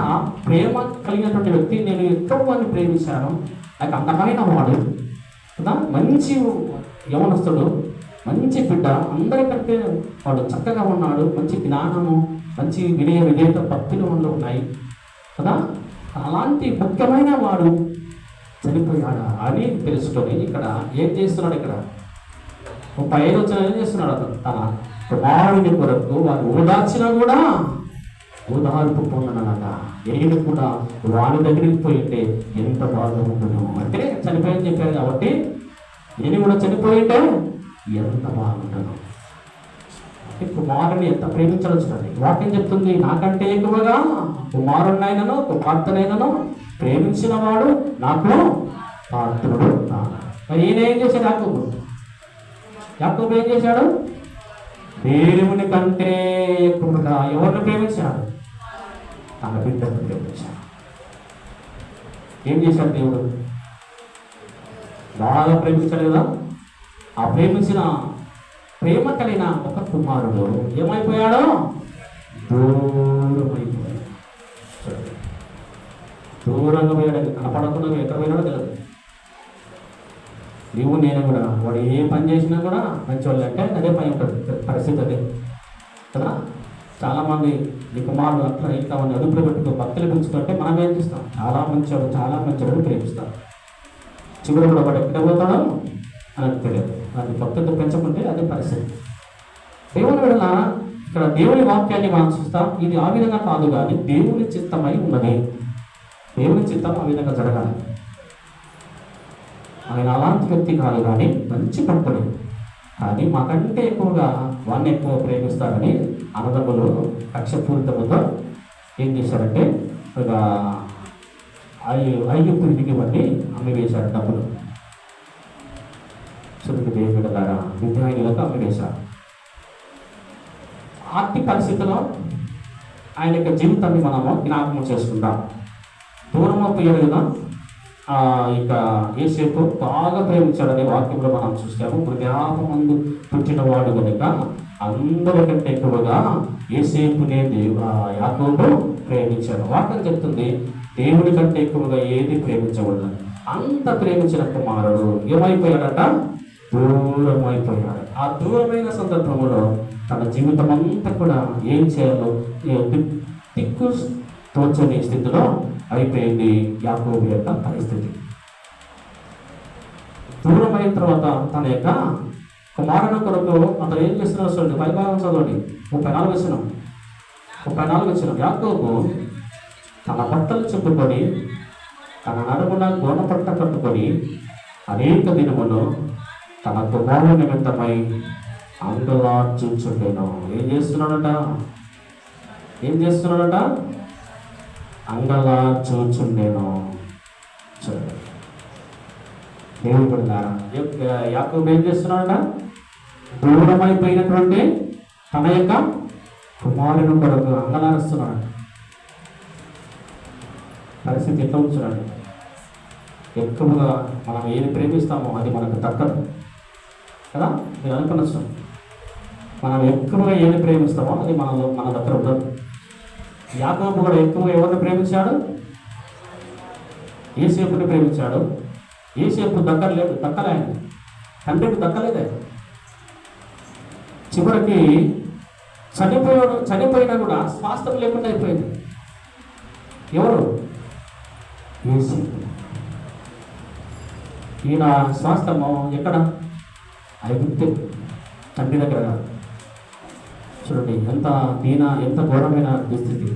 ప్రేమ కలిగినటువంటి వ్యక్తి, నేను ఎక్కువ మంది ప్రేమించాను, నాకు అందమైన వాడు కదా, మంచి యవనస్తుడు, మంచి బిడ్డ, అందరికంటే వాడు చక్కగా ఉన్నాడు, మంచి జ్ఞానము, మంచి విధేయత భక్తులు ఉన్నాయి కదా, అలాంటి ముఖ్యమైన వాడు చనిపోయాడా అని తెలుసుకొని ఇక్కడ ఏం చేస్తున్నాడు? ఇక్కడ 35 వచ్చిన ఏం చేస్తున్నాడు? తన కుమారుని కొరకు వారు ఓదార్చినా కూడా ఓదార్పు పొందనమాట. నేను కూడా వాని దగ్గరికి పోయింటే ఎంత బాగా ఉంటున్నాను అంటే చనిపోయని చెప్పారు కాబట్టి నేను కూడా చనిపోయింటే ఎంత బాగుంటాను. కుమారుని ఎంత ప్రేమించవచ్చునండి. వాక్యం చెప్తుంది, నాకంటే ఎక్కువగా కుమారుడినైనను కుమార్తెనైనను ప్రేమించిన వాడు నాకు పాత్రుడు. మరి ఈయన ఏం చేశాడు? యాకోబు ఏం చేశాడు? దేవుని కంటే ఎక్కువగా ఎవరిని ప్రేమించాడు? తన బిడ్డను ప్రేమించాడు. ఏం చేశాడు దేవుడు? బాగా ప్రేమించాడు కదా. ఆ ప్రేమించిన ప్రేమ కలిగిన ఒక కుమారుడు ఏమైపోయాడో? దూరమైపోయాడు. దూరంగా పోయాడు. కనపడకుండా ఎక్కడ పోయినాడో తెలియదు. నీవు నేను కూడా వాడు ఏ పని చేసినా కూడా మంచివాళ్ళు అంటే అదే పని ఉంటుంది. పరిస్థితి అదే కదా. చాలామంది నీ కుమారుడు అట్లా ఇంకా వాడిని అదుపులో పెట్టుకో, భక్తులు పెంచుకుంటే మనం ఏం చేస్తాం? చాలా మంచివాడు ప్రేమిస్తాం. చివరి కూడా వాడు ఎక్కడ పోతాడో అని తెలియదు. అది భక్తులతో పెంచకుంటే అదే పరిస్థితి. దేవుని వల్ల ఇక్కడ దేవుని వాక్యాన్ని మనం చూస్తాం. ఇది ఆ విధంగా కాదు, కానీ దేవుని చిత్తమై ఉన్నది. దేవుని చిత్తం ఆ విధంగా జరగాలి. ఆయన అలాంటి వ్యక్తి కాదు, కానీ మంచి భక్తుడు. కానీ మాకంటే ఎక్కువగా వాడిని ఎక్కువ ప్రేమిస్తారని అన్నదమ్ములు కక్షపూరితముతో ఏం చేశారంటే ఒక 5 ఇంటికి వాడిని అమ్మివేశారు. డబ్బులు చురుకు దేవుడి ద్వారా విద్యాయులకు అమ్మివేశారు. ఆర్థిక పరిస్థితిలో ఆయన యొక్క జీవితాన్ని మనము జ్ఞాపకం చేసుకుంటాం. దూరం పోయాడు కదా. ఇక యేసేపు బాగా ప్రేమించాడనే వాక్యంలో మనం చూస్తాము. వృద్ధాపమందు పుట్టినవాడు కనుక అందరికంటే ఎక్కువగా యేసేపునే యాకోబు ప్రేమించాడు. వాక్యం చెప్తుంది, దేవుడి కంటే ఎక్కువగా ఏది ప్రేమించకూడదు. అంత ప్రేమించిన కుమారుడు ఏమైపోయాడట? దూరం అయిపోయాడు. ఆ దూరమైన సందర్భంలో తన జీవితం అంతా కూడా ఏం చేయాలో దిక్కు తోచని స్థితిలో అయిపోయింది యాకోబు యొక్క పరిస్థితి. దూరం అయిన తర్వాత తన యొక్క కుమారుని కొరకు అతను ఏం చేస్తున్నాడు చూడండి, పైభాగం చదవండి. 34 వచ్చిన యాకోబు తన బట్టలు చెప్పుకొని తన నడుమున గోనపట్ట కట్టుకొని అనేక దినములు తన కుమారుని నిమిత్తమై అంగలార్చుచుండెను. ఏం చేస్తున్నాడట? అంగలార్చుచుండెను. చూడండి దేవుడు పడినారా, యాకోబు ఏం చేస్తున్నాడట? దూరమైపోయినటువంటి తన యొక్క కుమారుని కొరకు అంగలారుస్తున్నాడు. పరిస్థితి ఎట్లా ఉంచున్నాడు? ఎక్కువగా మనం ఏది ప్రేమిస్తామో అది మనకు దక్కదు కదా. మీరు అనుకున్న మనం ఎక్కువగా ఏది ప్రేమిస్తామో అది మన దగ్గర ఉండదు. యాకోబు కూడా ఎక్కువగా ఎవరిని ప్రేమించాడు? యోసేపుని ప్రేమించాడు. యోసేపు దక్కలే ఆయన తండ్రికి దక్కలేదే. చివరికి చనిపోయినా కూడా స్వాస్థ్యం లేకుండా అయిపోయింది. ఎవరు? యోసేపు. ఈయన స్వాస్థ్యము ఎక్కడ? ఐగుప్తు తండ్రి దగ్గర. చూడండి ఎంత ఘోరమైన దుస్థితి.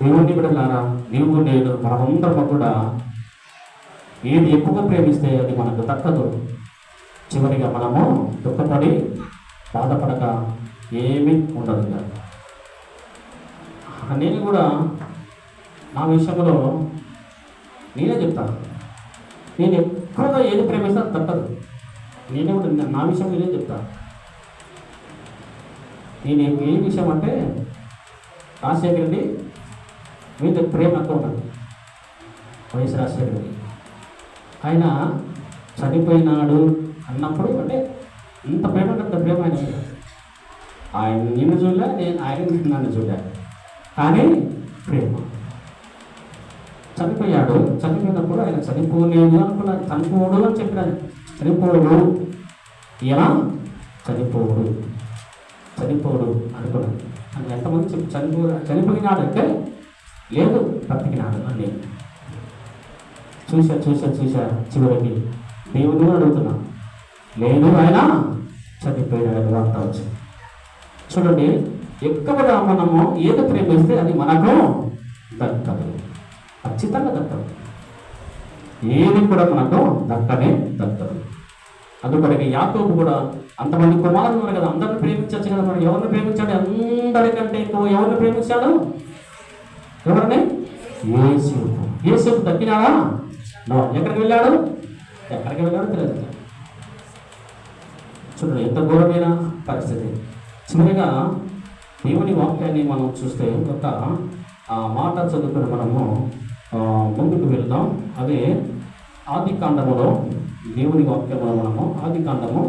దేవుని బిడ్డలారా, నీవు నేను మనమందరము కూడా ఏది ఎక్కువగా ప్రేమిస్తే అది మనకు దక్కదు. చివరిగా మనము దుఃఖపడి బాధపడక ఏమీ ఉండదు. నేను కూడా నా విషయంలో నేనే చెప్తాను, నేను ఎక్కువగా ఏది ప్రేమిస్తే అది దక్కదు. నేనే కూడా నా విషయం నేనే చెప్తాను. నేను ఏ విషయం అంటే రాజశేఖర్ రెడ్డి మీద ప్రేమ ఎక్కువ ఉన్నది. వైఎస్ రాజశేఖర్ రెడ్డి ఆయన చనిపోయినాడు అన్నప్పుడు అంటే ఇంత ప్రేమ అంత ప్రేమ ఆయన నిన్ను చూడలే, ఆయన నన్ను చూడాను, కానీ ప్రేమ. చనిపోయినప్పుడు ఆయన చనిపోలేదు అనుకున్నాను. చనిపోడు అని చెప్పినాను. చనిపోడు ఎలా చనిపోడు అనుకున్నాను. అని ఎంతమంది చనిపోయినాడంటే లేదు, బ్రతికినాడు అని చూసా. చివరికి దేవుని కూడా అడుగుతున్నా, లేదు ఆయన చనిపోయినాడు వార్త వచ్చింది. చూడండి, ఎక్కువగా మనము ఏది ప్రేమిస్తే అది మనకు దక్కదు, ఖచ్చితంగా దక్కదు. ఏది కూడా మనకు దక్కదు. అందుకొరకు యాకోబు కూడా అంతమంది కుమారులు ఉన్నారు కదా, అందరిని ప్రేమించచ్చు కదా. మనం ఎవరిని ప్రేమించాడు? అందరికంటే ఎక్కువ ఎవరిని ప్రేమించాడు? ఎవరిని? యేసేపు దక్కినాడా? ఎక్కడికి వెళ్ళాడు తెలియదు. చూడండి ఎంత ఘోరమైన పరిస్థితి. చివరిగా దేవుని వాక్యాన్ని మనం చూస్తే ఒక మాట చదువుకుని మనము ముందుకు వెళ్దాం. అదే ఆది కాండములో దేవుని వాక్యములో మనము ఆది కాండము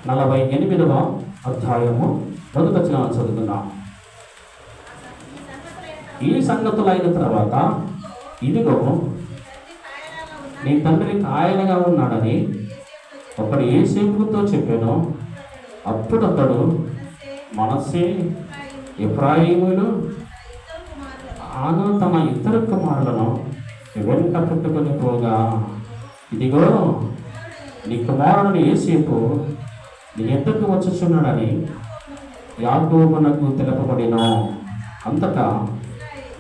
48వ అధ్యాయము 1వ వచనం చదువుకుందాం. ఈ సంగతులైన తర్వాత ఇదిగో నీ తండ్రి కాయలుగా ఉన్నాడని ఒకడు యోసేపుతో చెప్పాను. అప్పుడు అతడు మనస్సే, ఎఫ్రాయిములు తన ఇద్దరు కుమారులను వెంట పెట్టుకొని పోగా, ఇదిగో నీ కుమారుని యోసేపు నీ ఎద్దకు వచ్చుచున్నాడని యాకోబునకు తెలుపబడిన. అంతటా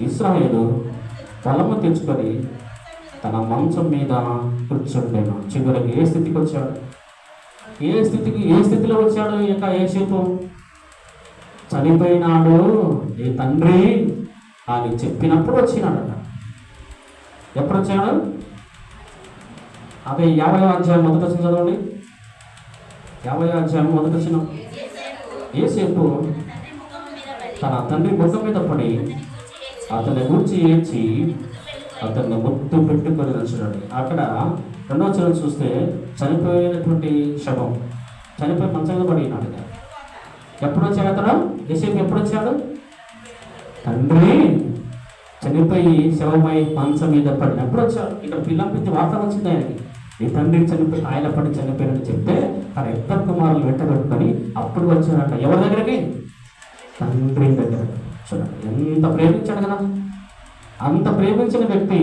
ఇశ్రాయేలు బలము తెచ్చుకొని తన మంచం మీద కూర్చుండేను. చివరికి ఏ స్థితికి వచ్చాడు? ఏ స్థితిలో వచ్చాడు? ఇంకా యోసేపు చనిపోయినాడు నీ తండ్రి అని చెప్పినప్పుడు వచ్చినాడట. ఎప్పుడు వచ్చాడు? అదే 50వ అధ్యాయం 1వ వచనం చదవండి. 50వ అధ్యాయం 1వ వచనం. యోసేపు తన తండ్రి ముఖం మీద పడి అతని గురించి ఏడ్చి అతన్ని ముద్దు పెట్టుకొని వచ్చినాడు. అక్కడ 2వ వచనం చూస్తే చనిపోయినటువంటి శవం, చనిపోయి మంచంగా పడినాడు. ఎప్పుడు వచ్చాడు అతను? యోసేపు ఎప్పుడు వచ్చాడు? తండ్రి చనిపోయి శవమై మంచం మీద పడినప్పుడు వచ్చాడు. ఇక్కడ పిల్లంపించి వార్త వచ్చింది ఆయనకి, నీ తండ్రి చనిపోయి ఆయన పడి చనిపోయారని చెప్తే తన ఇద్దరు కుమారులు వెంట పెట్టుకొని అప్పుడు వచ్చాడంట. ఎవరి దగ్గరికి? తండ్రి దగ్గర. చూడండి ఎంత ప్రేమించాడు కదా. అంత ప్రేమించిన వ్యక్తి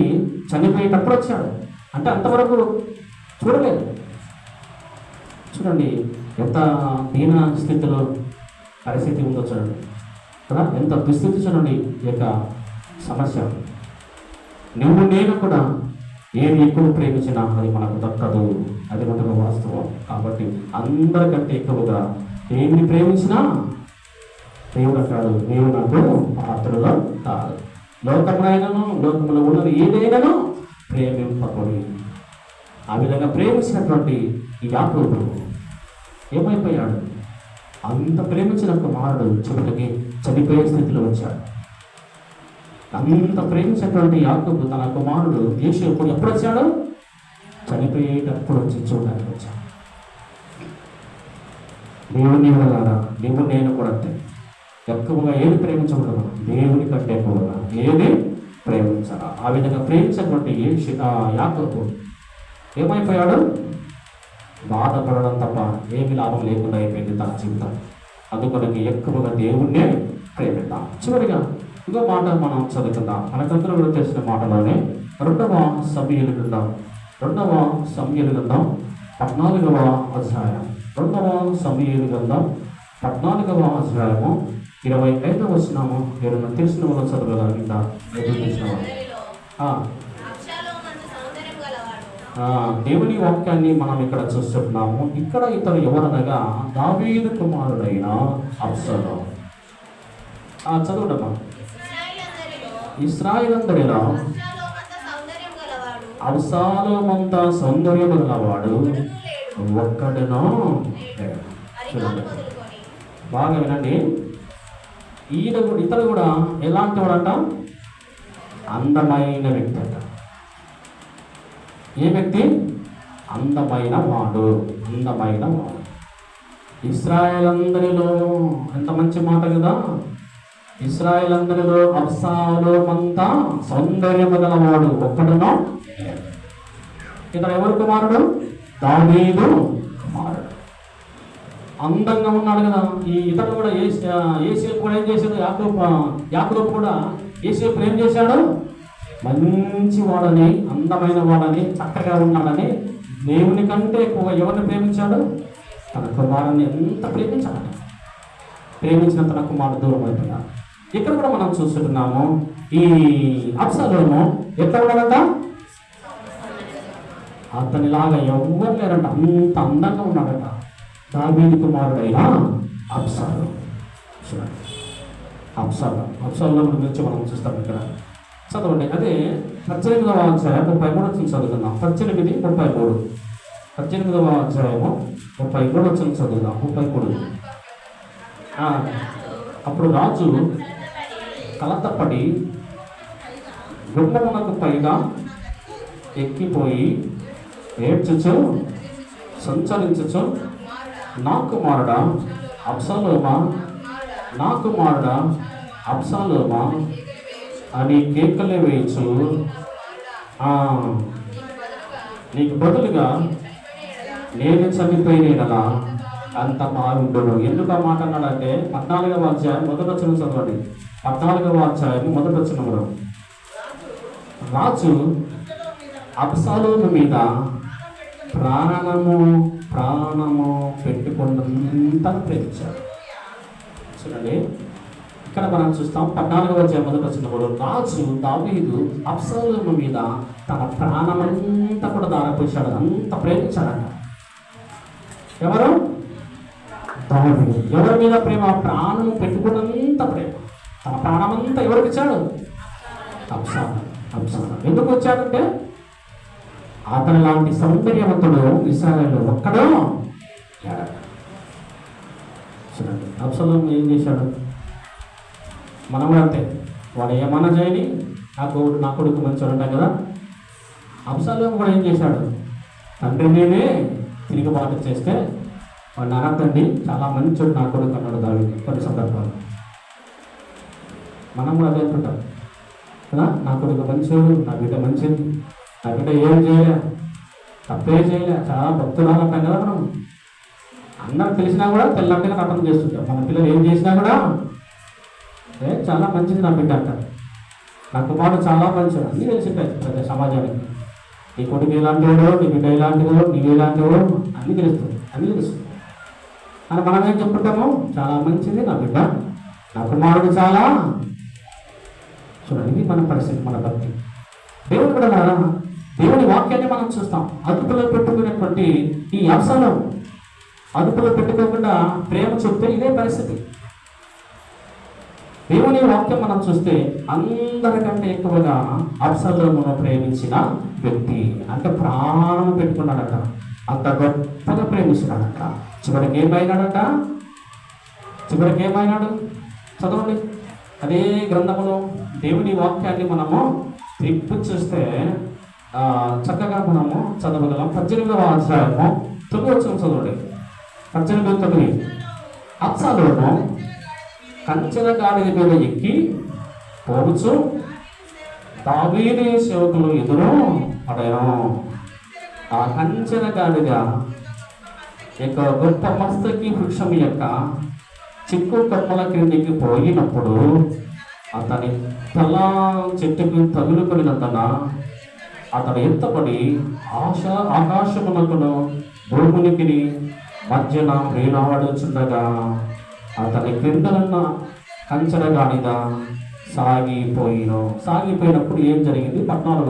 చనిపోయేటప్పుడు వచ్చాడు అంటే అంతవరకు చూడలేదు. చూడండి ఎంత దీన స్థితిలో పరిస్థితి ఉందో చూడండి కదా, ఎంత దుస్థితి. చూడండి ఈ యొక్క సమస్య. నువ్వు నేను కూడా ఏది ఎక్కువ ప్రేమించినా అది మనకు దక్కదు, అది మనకు వాస్తవం. కాబట్టి అందరికంటే ఎక్కువగా ఏమి ప్రేమించినా దేవుడు అంటాడు, నీవు నాకు పాత్రలో కాదు. లోకమునైనను లోకములో ఉన్నది ఏదైనాను ప్రేమింపకూడదు. ఆ విధంగా ప్రేమించినటువంటి ఈ యాకోబు ఏమైపోయాడు? అంత ప్రేమించిన కుమారుడు చివరికి చనిపోయే స్థితిలో వచ్చాడు. అంత ప్రేమించినటువంటి యాకోబు తన కుమారుడు యోసేపు ఎప్పుడు వచ్చాడు? చనిపోయేటప్పుడు వచ్చి చూడడానికి వచ్చాడు. దేవుని వల్ల నీవు నేను కూడా అంతే. ఎక్కువగా ఏది ప్రేమించకూడదు? దేవుని కంటే ఎక్కువగా ఏది ప్రేమించాలి. ఆ విధంగా ప్రేమించినటువంటి యాకోబు ఏమైపోయాడు? బాధపడడం తప్ప ఏమి లాభం లేకుండా అయిపోయింది తన జీవితం. అందుకొనకి ఎక్కువగా దేవుణ్ణే ప్రేమిద్దాం. చివరిగా ఇంకో మాట మనం చదువుకుందాం. మనకందరూ కూడా తెలిసిన మాటలోనే 2వ సమూయేలు గ్రంథం 14వ అధ్యాయం 2వ సమూయేలు గ్రంథం 14వ అధ్యాయము 25వ వచనము. ఏదైనా తెలిసిన వాళ్ళు చదవగలిగిందా? దేవుని వాక్యాన్ని మనం ఇక్కడ చూస్తున్నాము. ఇక్కడ ఇతను ఎవరనగా దావీదు కుమారుడైన అబ్షాలోము. చదవడమ్మా. ఇశ్రాయేలందరిలో అబ్షాలోమంత సౌందర్యం గలవాడు ఒక్కడునో లేడు. చూడండి బాగా వినండి. ఇతడు కూడా ఎలాంటి వాడంట? అందమైన వ్యక్తి అంట. ఏ వ్యక్తి? అందమైన వాడు. ఇశ్రాయేలందరిలో ఎంత మంచి మాట కదా. ఇశ్రాయేలందరిలో అబ్షాలోమంతా సౌందర్యము గలవాడు ఒక్కడునో. ఇతడు ఎవరి కుమారుడు? దావీదు కుమారుడు. అందంగా ఉన్నాడు కదా. ఇతడు కూడా యోసేపు కూడా ఏం చేశాడు? యాకోబు కూడా యోసేపు ఏం చేశాడు? మంచి వాడని, అందమైన వాడని, చక్కగా ఉన్నాడని దేవుని కంటే ఎక్కువ ఎవరిని ప్రేమించాడు? తన కుమారుని ఎంత ప్రేమించాడు. ప్రేమించిన తన కుమారుడు దూరం అయిపోయాడు. ఇక్కడ కూడా మనం చూస్తున్నాము. ఈ అబ్షాలోము ఎట్లా ఉన్నాడంట? అతనిలాగా ఎవ్వరు లేరంట. అంత అందంగా ఉన్నాడట దావీదు కుమారుడైన అబ్షాలోము. చూడండి అబ్షాలోము గురించి మనం చూస్తాం. ఇక్కడ చదవండి. అదే 18వ అధ్యాయం 33 చదువుకుందాం. 18వ అధ్యాయము 33 చదువుదాం. 33. అప్పుడు రాజు కలతపడి గుమ్మమునకు పైగా ఎక్కిపోయి ఏడ్చుచు సంచరించుచు, నా కుమారుడా అబ్షాలోమా, నా కుమారుడా అబ్షాలోమా అని కేకలే వేయచ్చు, నీకు బదులుగా నేను చనిపోయినలా అంత బాగుండును. ఎందుకు ఆ మాట అన్నాడంటే 14వ అధ్యాయం 1వ వచనం చదవండి. 14వ అధ్యాయం 1వ వచనంలో రాజు అబ్షాలోము మీద ప్రాణము పెట్టుకున్నంత ప్రేమించాడు. చూడండి ఇక్కడ మనం చూస్తాం. 14వ అధ్యాయం 1వ వచనంలో రాజు దావీదు అబ్షాలోము మీద తన ప్రాణమంతా కూడా దారపోశాడు. అంత ప్రేమించాడంట. ఎవరు? దావీదు. ఎవరి మీద ప్రేమ? ప్రాణం పెట్టుకున్నంత ప్రేమ. తన ప్రాణమంతా ఎవరికి ఇచ్చాడు? అబ్షాలోము. ఎందుకు వచ్చాడంటే అతను లాంటి సౌందర్యవంతుడు ఇశ్రాయేలులో ఒక్కడో లేడు. చూడండి అబ్షాలోము ఏం చేశాడు? మనం అంతే. వాడు ఏమన్నా చేయని నా కొడుకు మంచివాడు అంటాం కదా. అబ్షాలోము కూడా ఏం చేశాడు? తండ్రి నేనే తిరుగుబాటు చేస్తే వాడిని అనద్దండి, చాలా మంచోడు నా కొడుకు అన్నాడు దావీదు కొన్ని సందర్భాలు. మనం కూడా అదే అనుకుంటాం. కదా, నా కొడుకు మంచోడు, నా బిడ్డ మంచిది, నా బిడ్డ ఏం చేయలే, తప్పే చేయలే, చాలా భక్తురాలు అంటాం కదా మనం. అందరూ తెలిసినా కూడా తెల్లంటిగా నటన చేస్తుంటాం. మన పిల్లలు ఏం చేసినా కూడా చాలా మంచిది నా బిడ్డ అంటారు, నా కుమారుడు చాలా మంచిది, అన్నీ తెలిసింటాయి ప్రతి సమాజానికి. నీ కొడుకు ఎలాంటివాడో, నీ బిడ్డ ఎలాంటివో, నీవు ఎలాంటివో అన్నీ తెలుస్తుంది, అన్నీ తెలుస్తుంది. అని మనం ఏం చెప్పుకుంటాము, చాలా మంచిది నా బిడ్డ, నా కుమారుడు చాలా. చూడండి, ఇది మన పరిస్థితి, మన భక్తి. దేవుడు కూడా దేవుని వాక్యాన్ని మనం చూస్తాం. అదుపులో పెట్టుకునేటువంటి ఈ అబ్షాలోము అదుపులో పెట్టుకోకుండా ప్రేమ చూస్తే ఇదే పరిస్థితి. దేవుని వాక్యం మనం చూస్తే అందరికంటే ఎక్కువగా అబ్షాలోమును ప్రేమించిన వ్యక్తి, అంటే ప్రాణం పెట్టుకున్నాడట, అంత గొప్పగా ప్రేమిస్తున్నాడట. చివరికి ఏమైనాడు చదవండి. అదే గ్రంథములో దేవుని వాక్యాన్ని మనము తిప్పి చూస్తే చక్కగా మనము చదవగలం. 18వ అధ్యాయము 9వ వచనం చదవండి. 18:9. అబ్షాలోము కంచెల గాడిద మీద ఎక్కి పోవచ్చు, దావీదు సేవకులు ఎదురు పడను. ఆ కంచెల గాడిద యొక్క గొప్ప మస్తకి వృక్షం యొక్క చిక్కు కప్పల క్రిందికి పోయినప్పుడు అతని తల చెట్టుకు తగులుకొనినందున అతడు ఎత్తపడి ఆకాశమునకును భూమునికి మధ్యన వేలాడుచుండగా అతని క్రిందనున్న కంచెల గాడిద సాగిపోయినప్పుడు ఏం జరిగింది? 14వ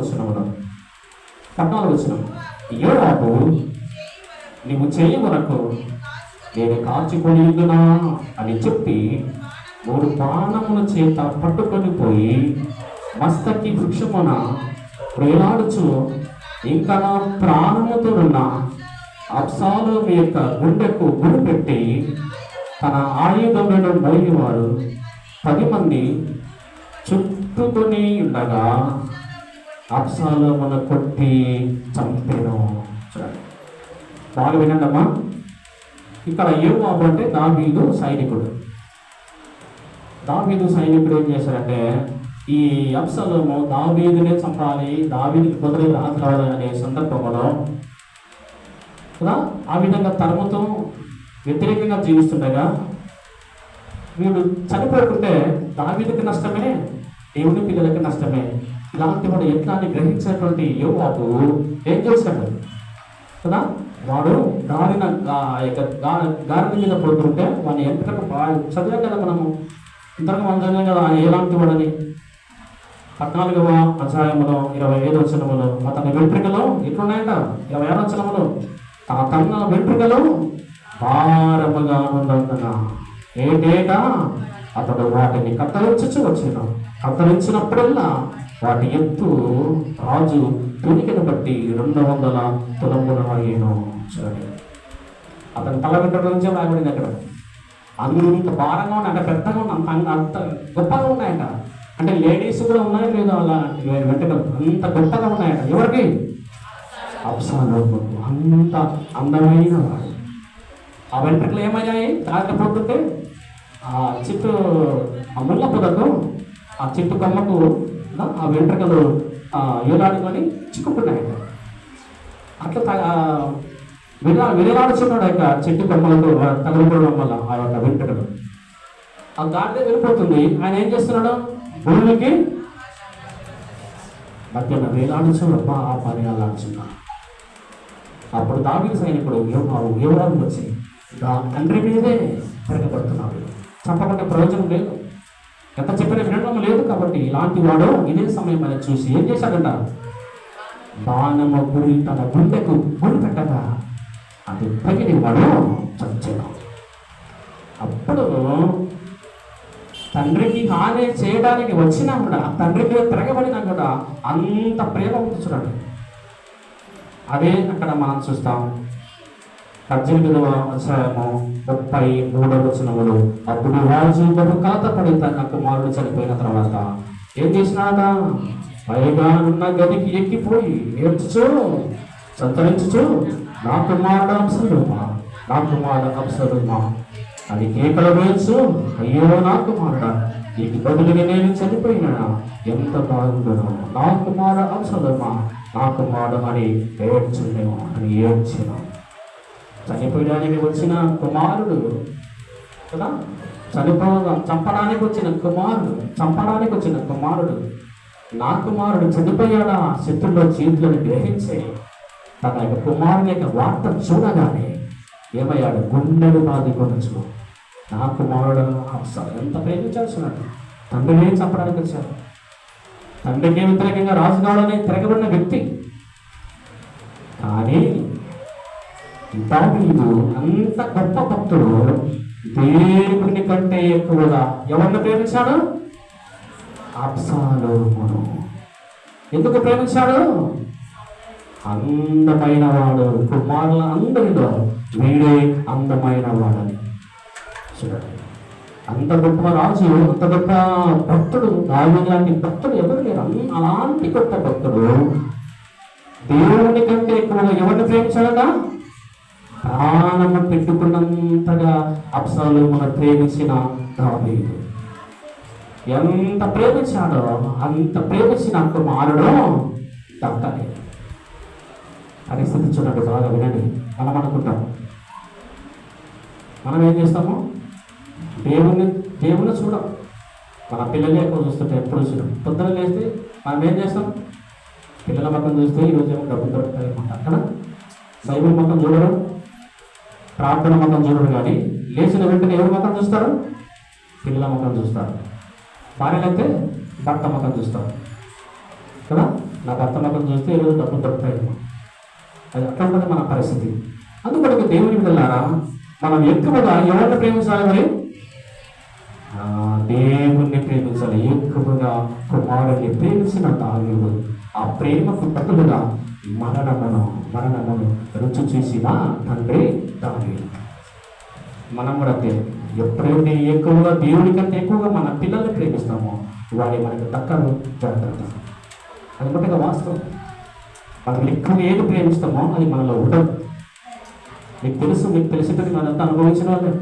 వచనం. యోవాబు, నీవు చేయి వరకు నేను కాచికొని ఉందునా అని చెప్పి 3 బాణముల చేత పట్టుకొని పోయి మస్తకి వృక్షమున వేలాడుచు ఇంకా నా ప్రాణముతోనున్న అబ్షాలోము యొక్క గుండెకు గురి పెట్టి తన ఆయుధములను మోగివారు 10 మంది చుట్టుకొని ఉండగా అబ్షాలోమును కొట్టి చంపెను. బాగా వినండమ్మా. ఇక్కడ యోవాబు అంటే దావీదు సైనికుడు ఏం చేశారంటే, ఈ అబ్షాలోము దావీదునే చంపాలి, దావీదుకి కుదిరి రాజు రావాలనే సందర్భంలో కదా ఆ విధంగా తరుముతూ వ్యతిరేకంగా జీవిస్తుండగా వీడు చనిపోకుంటే దావీదుకి నష్టమే, దేవుని పిల్లలకి నష్టమే. ఇలాంటి వాడు ఎట్లా అని గ్రహించినటువంటి యోవాబు ఏం చేశాడు కదా, వాడు గాడిద మీద పడుతుంటే వాడిని ఎంతకు చదివాం కదా మనము, ఇంతకు మనం చదివాం కదా ఆయన ఎలాంటి వాడని. 14వ అధ్యాయములో 25వ వచనములో అతని వెంట్రుకలు ఎట్లున్నాయంట, 26వ వచనములో తన వెంట్రుకలు భారముగా ఉన్నందున ఏటేటా అతడు వాటిని కత్తిరించినప్పుడల్లా వాటి ఎత్తు రాజు తునికిని బట్టి 200 తులముల అయ్యేను. చూడండి, అతని తల వెంట్రుకల నుంచే రాయబడింది అక్కడ. అంత భారంగా ఉన్నాయి, అంటే పెద్దగా ఉన్నాయి, అంత గొప్పగా ఉన్నాయంట. అంటే లేడీస్ కూడా ఉన్నాయి లేదా అలా వెంట్రుకలు అంత గొప్పగా ఉన్నాయంట. ఎవరికి? అబ్షాలోము. అంత అందమైన వాడు. ఆ వెంట్రుకలు ఏమయ్యాయి? తాకపోతుంటే ఆ ముళ్ళ పొదకు, ఆ చెట్టు కొమ్మకు ఆ వెంట్రుకలు వేలాడుకొని చిక్కుకున్నాయంట. అట్లా విరలాడుచున్నాడు యొక్క చెట్టు కొమ్మలకు తగులుకోవడం వల్ల ఆ యొక్క వెంట్రుకలు. ఆ గాడిద వెళ్ళిపోతుంది. ఆయన ఏం చేస్తున్నాడు? భూమికి మధ్యన వేలాడుచున్నాడు, ఆ పని అలాడుచున్నాడు. అప్పుడు దావీదు సైనికుడు యోవాబు వచ్చి తండ్రి మీదే తిరగబడుతున్నాడు. చంపకుండా ప్రయోజనం లేదు, ఎంత చెప్పిన వినడం లేదు. కాబట్టి ఇలాంటి వాడు ఇదే సమయం అని చూసి ఏం చేశాడంట, బాణము గురి తన గుండెకు గురి పెట్టగా అది తగిలి వాడు చచ్చాడు. అప్పుడు తండ్రికి హాని చేయడానికి వచ్చినా కూడా, తండ్రి మీద తిరగబడినా కూడా అంత ప్రేమ చూడండి. అదే అక్కడ మనం చూస్తాం. 18వ అధ్యాయము 33వ వచనములు. అప్పుడు రాజు బహు కలతపడి తన కుమారుడు చనిపోయిన తర్వాత ఏం చేసినాడ? పైగా ఉన్న గదికి ఎక్కిపోయి ఏడ్చుచు సంతరించుచు నా కుమారుడు అబ్షాలోమా అని కేకలు వేయచ్చు, అయ్యో నా కుమారుడా నీకు బదులుగా నేను చనిపోయినా ఎంత బాగుండను, నా కుమార అవసరమా, నా కుమారుడు అని ఏడ్చునేమో అని ఏడ్చిన. చనిపోయడానికి వచ్చిన కుమారుడు కదా, చంపడానికి వచ్చిన కుమారుడు నా కుమారుడు చనిపోయాడా శత్రుల్లో చేతులను గ్రహించే తన యొక్క కుమారుని యొక్క వార్త చూడగానే ఏమయ్యాడు? గుండెలు బాదుకొనొచ్చు. నా కుమారుడు ఎంత ప్రేమించాల్సినాడు. తండ్రిని చంపడానికి వచ్చాడు. తండ్రికి వ్యతిరేకంగా రాజుగాడని తిరగబడిన వ్యక్తి. కానీ దావీదు అంత గొప్ప భక్తుడు దేవుని కంటే ఎక్కువగా ఎవరిని ప్రేమించాడు? అబ్షాలోమును. ఎందుకు ప్రేమించాడు? అందమైన వాడు, కుమారుల అందరిలో వీడే అందమైన వాడని. చూడండి, అంత గొప్ప రాజు, అంత గొప్ప భక్తుడు, దావీదు లాంటి భక్తుడు ఎవరు లేరు. అలాంటి గొప్ప భక్తుడు దేవుని కంటే ఎక్కువగా ఎవరిని ప్రేమించాడట? ప్రాణము పెట్టుకున్నంతగా అబ్షాలోమును ప్రేమించిన దావీదు. ఎంత ప్రేమించాడో అంత ప్రేమించిన కుమారుడు దక్కలేదు. పరిస్థితి చూడండి, బాగా వినండి. మనం అనుకుంటాం, మనం ఏం చేస్తాము? దేవుణ్ణి చూడం. మన పిల్లలే ఎక్కువ చూస్తుంటే ఎప్పుడు చూడం. పొద్దున లేస్తే మనం ఏం చేస్తాం? పిల్లల మొక్కం చూస్తే ఈరోజు ఏమో డబ్బులు దొరుకుతాయి అనుకుంటాం కదా. బైబిల్ మొక్కం చూడరు, ప్రార్థన మొక్కం చూడరు. కానీ లేచిన వెంటనే ఎవరి మొక్కం చూస్తారు? పిల్లల మొక్కం చూస్తారు. భార్యలైతే భర్త మొక్కం చూస్తారు కదా. నా భర్త మొక్కం చూస్తే ఈరోజు డబ్బులు దొరుకుతాయి. అది అట్లా ఉంటుంది మన పరిస్థితి. అందుకొరకు దేవుని బిడ్డలారా, మనం ఎక్కువగా ఎవరిని ప్రేమించాలి? మరి దేవుణ్ణి ప్రేమించాలి. ఎక్కువగా కుమారుడిని ప్రేమించిన దావీదు ఆ ప్రేమకు బదులుగా మరణమును రుచి చూసిన తండ్రి దావీదు. మనం కూడా అంతే. ఎప్పుడైతే ఎక్కువగా దేవుడి కంటే ఎక్కువగా మన పిల్లల్ని ప్రేమిస్తామో వాడి మనకు దక్కరు. జాగ్రత్త. అది మటుగా వాస్తవం. మనం ఎక్కువ ఏది ప్రేమిస్తామో అది మనలో ఉండదు. మీకు తెలిసేటది మనంతా అనుభవించిన వాళ్ళే.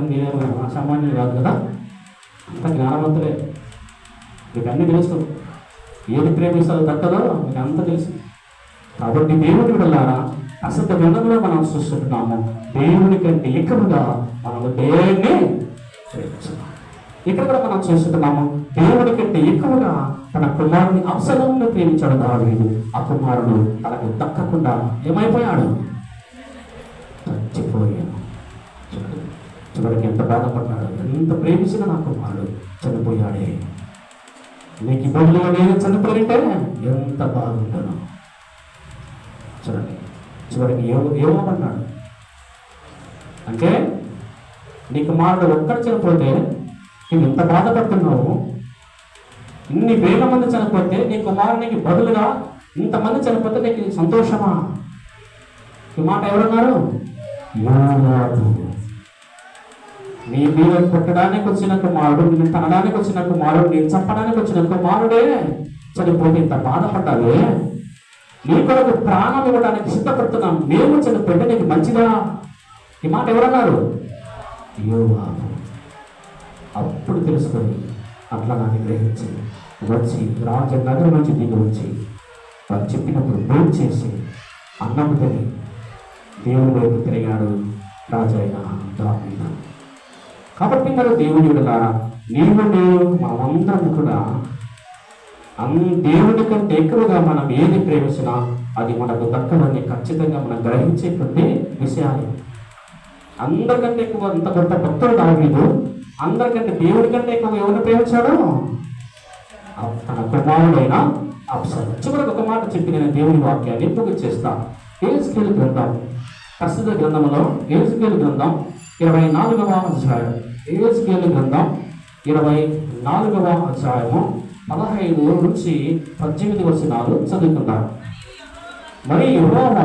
మీరేమో అసామాన్యులు కాదు కదా, అంత జ్ఞానవంతులే. మీకు అన్నీ తెలుసు. ఏది ప్రేమిస్తారో దక్కదో మీకు అంతా తెలుసు. కాబట్టి దేవుని బిడ్డలారా, అసలు గ్రంథంలో మనం చూస్తున్నాము, దేవుని కంటే ఎక్కువగా మనము దేవుణ్ణి ప్రేమిస్తున్నాము. ఇక్కడ కూడా మనం చూస్తున్నాము, దేవుని కంటే ఎక్కువగా తన కుమారుని అబ్షాలోమును ప్రేమించాడు దావీదు. ఆ కుమారుడు తనకు దక్కకుండా ఏమైపోయాడు? చచ్చిపోయాడు. చివరికి ఎంత బాధపడ్డాడు. ఎంత ప్రేమించిన నా కుమారుడు చనిపోయాడే. నీకు బదులుగా నేను చనిపోయింటే ఎంత బాగుంటాను. చూడండి, చివరికి ఏమన్నాడు అంటే, నీ కుమారుడు ఒక్కడు చనిపోతే నువ్వు ఎంత బాధపడుతున్నావు. ఇన్ని వేల మంది చనిపోతే నీ కుమారునికి బదులుగా ఇంతమంది చనిపోతే నీకు సంతోషమా? ఈ మాట ఎవరన్నారు? యోవాబు. నీ మీద కొట్టడానికి వచ్చిన కుమారుడు, నేను తనడానికి వచ్చిన కుమారుడు, నేను చంపడానికి వచ్చిన కుమారుడే చనిపోతే ఇంత బాధపడ్డావే. నీ కొరకు ప్రాణం ఇవ్వడానికి సిద్ధపడుతున్నాం, మేము చనిపోతే నీకు మంచిదా? ఈ మాట ఎవరన్నారు? యోవాబు. అప్పుడు తెలుసుకొని అట్లా నాకు గ్రహించి వచ్చి రాజనగరం నుంచి దిగి వచ్చి వారు చెప్పినప్పుడు భోజనం చేసి అన్నం తిని దేవుని వైపు తిరిగాడు రాజైన దావీదు. కాబట్టి మరి దేవుని బిడ్డలారా, నీవు మనమందరం కూడా దేవుని కంటే ఎక్కువగా మనం ఏది ప్రేమించినా అది మనకు దక్కదని ఖచ్చితంగా మనం గ్రహించేటువంటి విషయాలు. అందరికంటే ఎక్కువ అంత గొప్ప భక్తుడు దావీదు. అందరికంటే దేవుడి కంటే ఎక్కువ ఎవరిని ప్రేమించాడు? తన కుమారుడైన అబ్షాలోము. చివరికి ఒక మాట చెప్పి నేను దేవుని వాక్యాన్ని ముగించేస్తాను. యెహెజ్కేలు గ్రంథం, ప్రస్తుత గ్రంథంలో యెహెజ్కేలు గ్రంథం 24వ అధ్యాయం. యెహెజ్కేలు గ్రంథం 24వ అధ్యాయము 15 నుంచి 18 వచనాలు చదువుకుందాం. మరి యెహోవా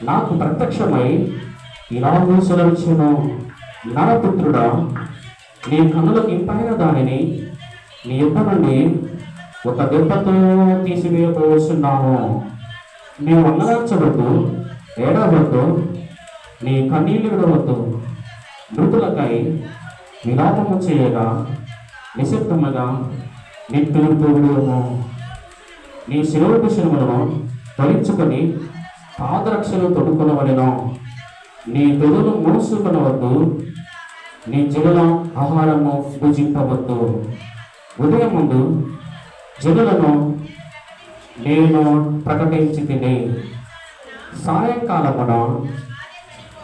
నాకు ప్రత్యక్షమై ఇలాగూ సెలవిచ్చెను, నరపుత్రుడా, నీ కన్నులకు ఇంపైన దానిని నీ యొద్ద నుండి ఒక దెబ్బతో తీసివేయబోతున్నాను. నీవు వందనార్చవద్దు, ఏడవద్దు, నీ కన్నీళ్లు విడవద్దు. మృతులకై విలాపము చేయగా నిశ్శబ్దముగా నిట్టూర్పుడుము నీ శిలువ కుశలములను ధరించుకొని పాదరక్షలు తొడుకొనవలెను. నీ తొడులు మూసుకొనవద్దు, నీ జనుల ఆహారము భుజింపవద్దు. ఉదయం ముందు జనులను నేను ప్రకటించి తిని సాయంకాలమున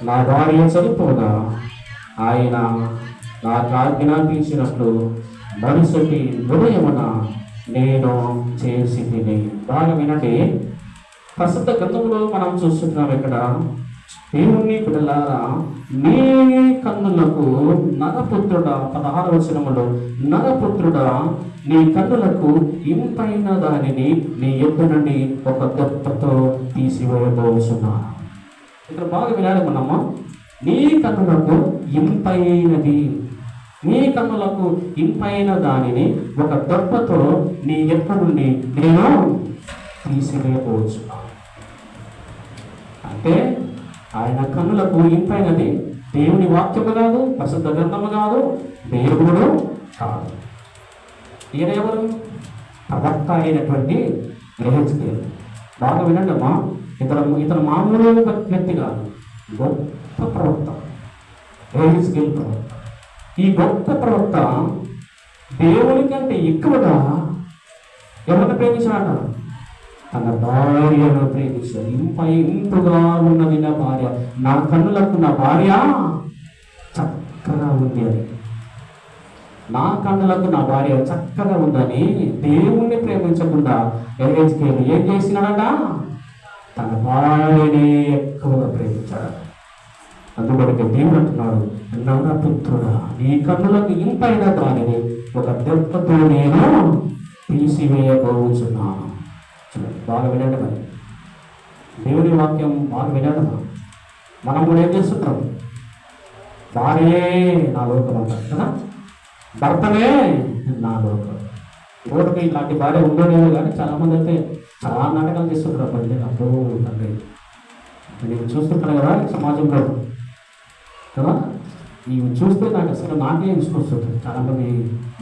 నా భార్య చనిపోగా ఆయన నాకు ఆజ్ఞాపించినట్లు మరుసటి ఉదయమున నేను చేసి తిని. బాగా వినండి, ప్రస్తుత గ్రంథంలో మనం చూస్తున్నాం ఇక్కడ, దేవుని బిడ్డలారా, నీ కన్నులకు నరపుత్రుడా, 16వ వచనములో, నరపుత్రుడా నీ కన్నులకు ఇంపైన దానిని నీ యొద్ద నుండి ఒక దెబ్బతో తీసివేయబోచున్నాను. ఇక్కడ బాగా వినాలి మనము, నీ కన్నులకు ఇంపైనది, నీ కన్నులకు ఇంపైన దానిని ఒక దెబ్బతో నీ యొద్ద నుండి నేను తీసివేయబోచున్నాను. అంటే ఆయన కన్నులకు ఇంపైనది దేవుని వాక్యము కాదు, పరిశుద్ధ గ్రంథము కాదు, దేవుడు కాదు. ఈయన ఎవరు? ప్రవక్త అయినటువంటి యెహెజ్కేలు. బాగా వినండి అమ్మా, ఇతను మామూలు వ్యక్తి కాదు, గొప్ప ప్రవక్త, యెహెజ్కేలు ప్రవక్త. ఈ గొప్ప ప్రవక్త దేవుని కంటే ఎక్కువగా ఎవరిని ప్రేమించాడు? తన భార్యను ప్రేమించాడు. ఇంపుగా ఉన్నది నా భార్య, నా కన్నులకు నా భార్య చక్కగా ఉంది అని, నా కన్నులకు నా భార్య చక్కగా ఉందని దేవుణ్ణి ప్రేమించకుండా యెహెజ్కేలు ఏం చేసినాడట? తన భార్యనే ఎక్కువగా ప్రేమించాడు. అందుకొరకు దేవుడు అంటున్నాడు, నరపుత్రుడా నీ కన్నులకు ఇంపైన దానిని ఒక దెబ్బతో నేను తీసివేయబోచున్నాను. బాగా వినండి, మరి దేవుని వాక్యం బాగా వినడం. మనం కూడా ఏం చేస్తుంటాం? భార్యే నా లోకం అంటారు కదా, భర్తనే నా లోకం. ఓటుకి ఇలాంటి భార్య ఉండలేదు, కానీ చాలామంది అయితే చాలా నాటకాలు చేస్తుంటారు. అబ్బాయి అబ్బో తండ్రి, నేను చూస్తుంటాను కదా సమాజంలో కదా, ఇవి చూస్తే నాకు అసలు నాకే విసుకొస్తుంది. చాలామంది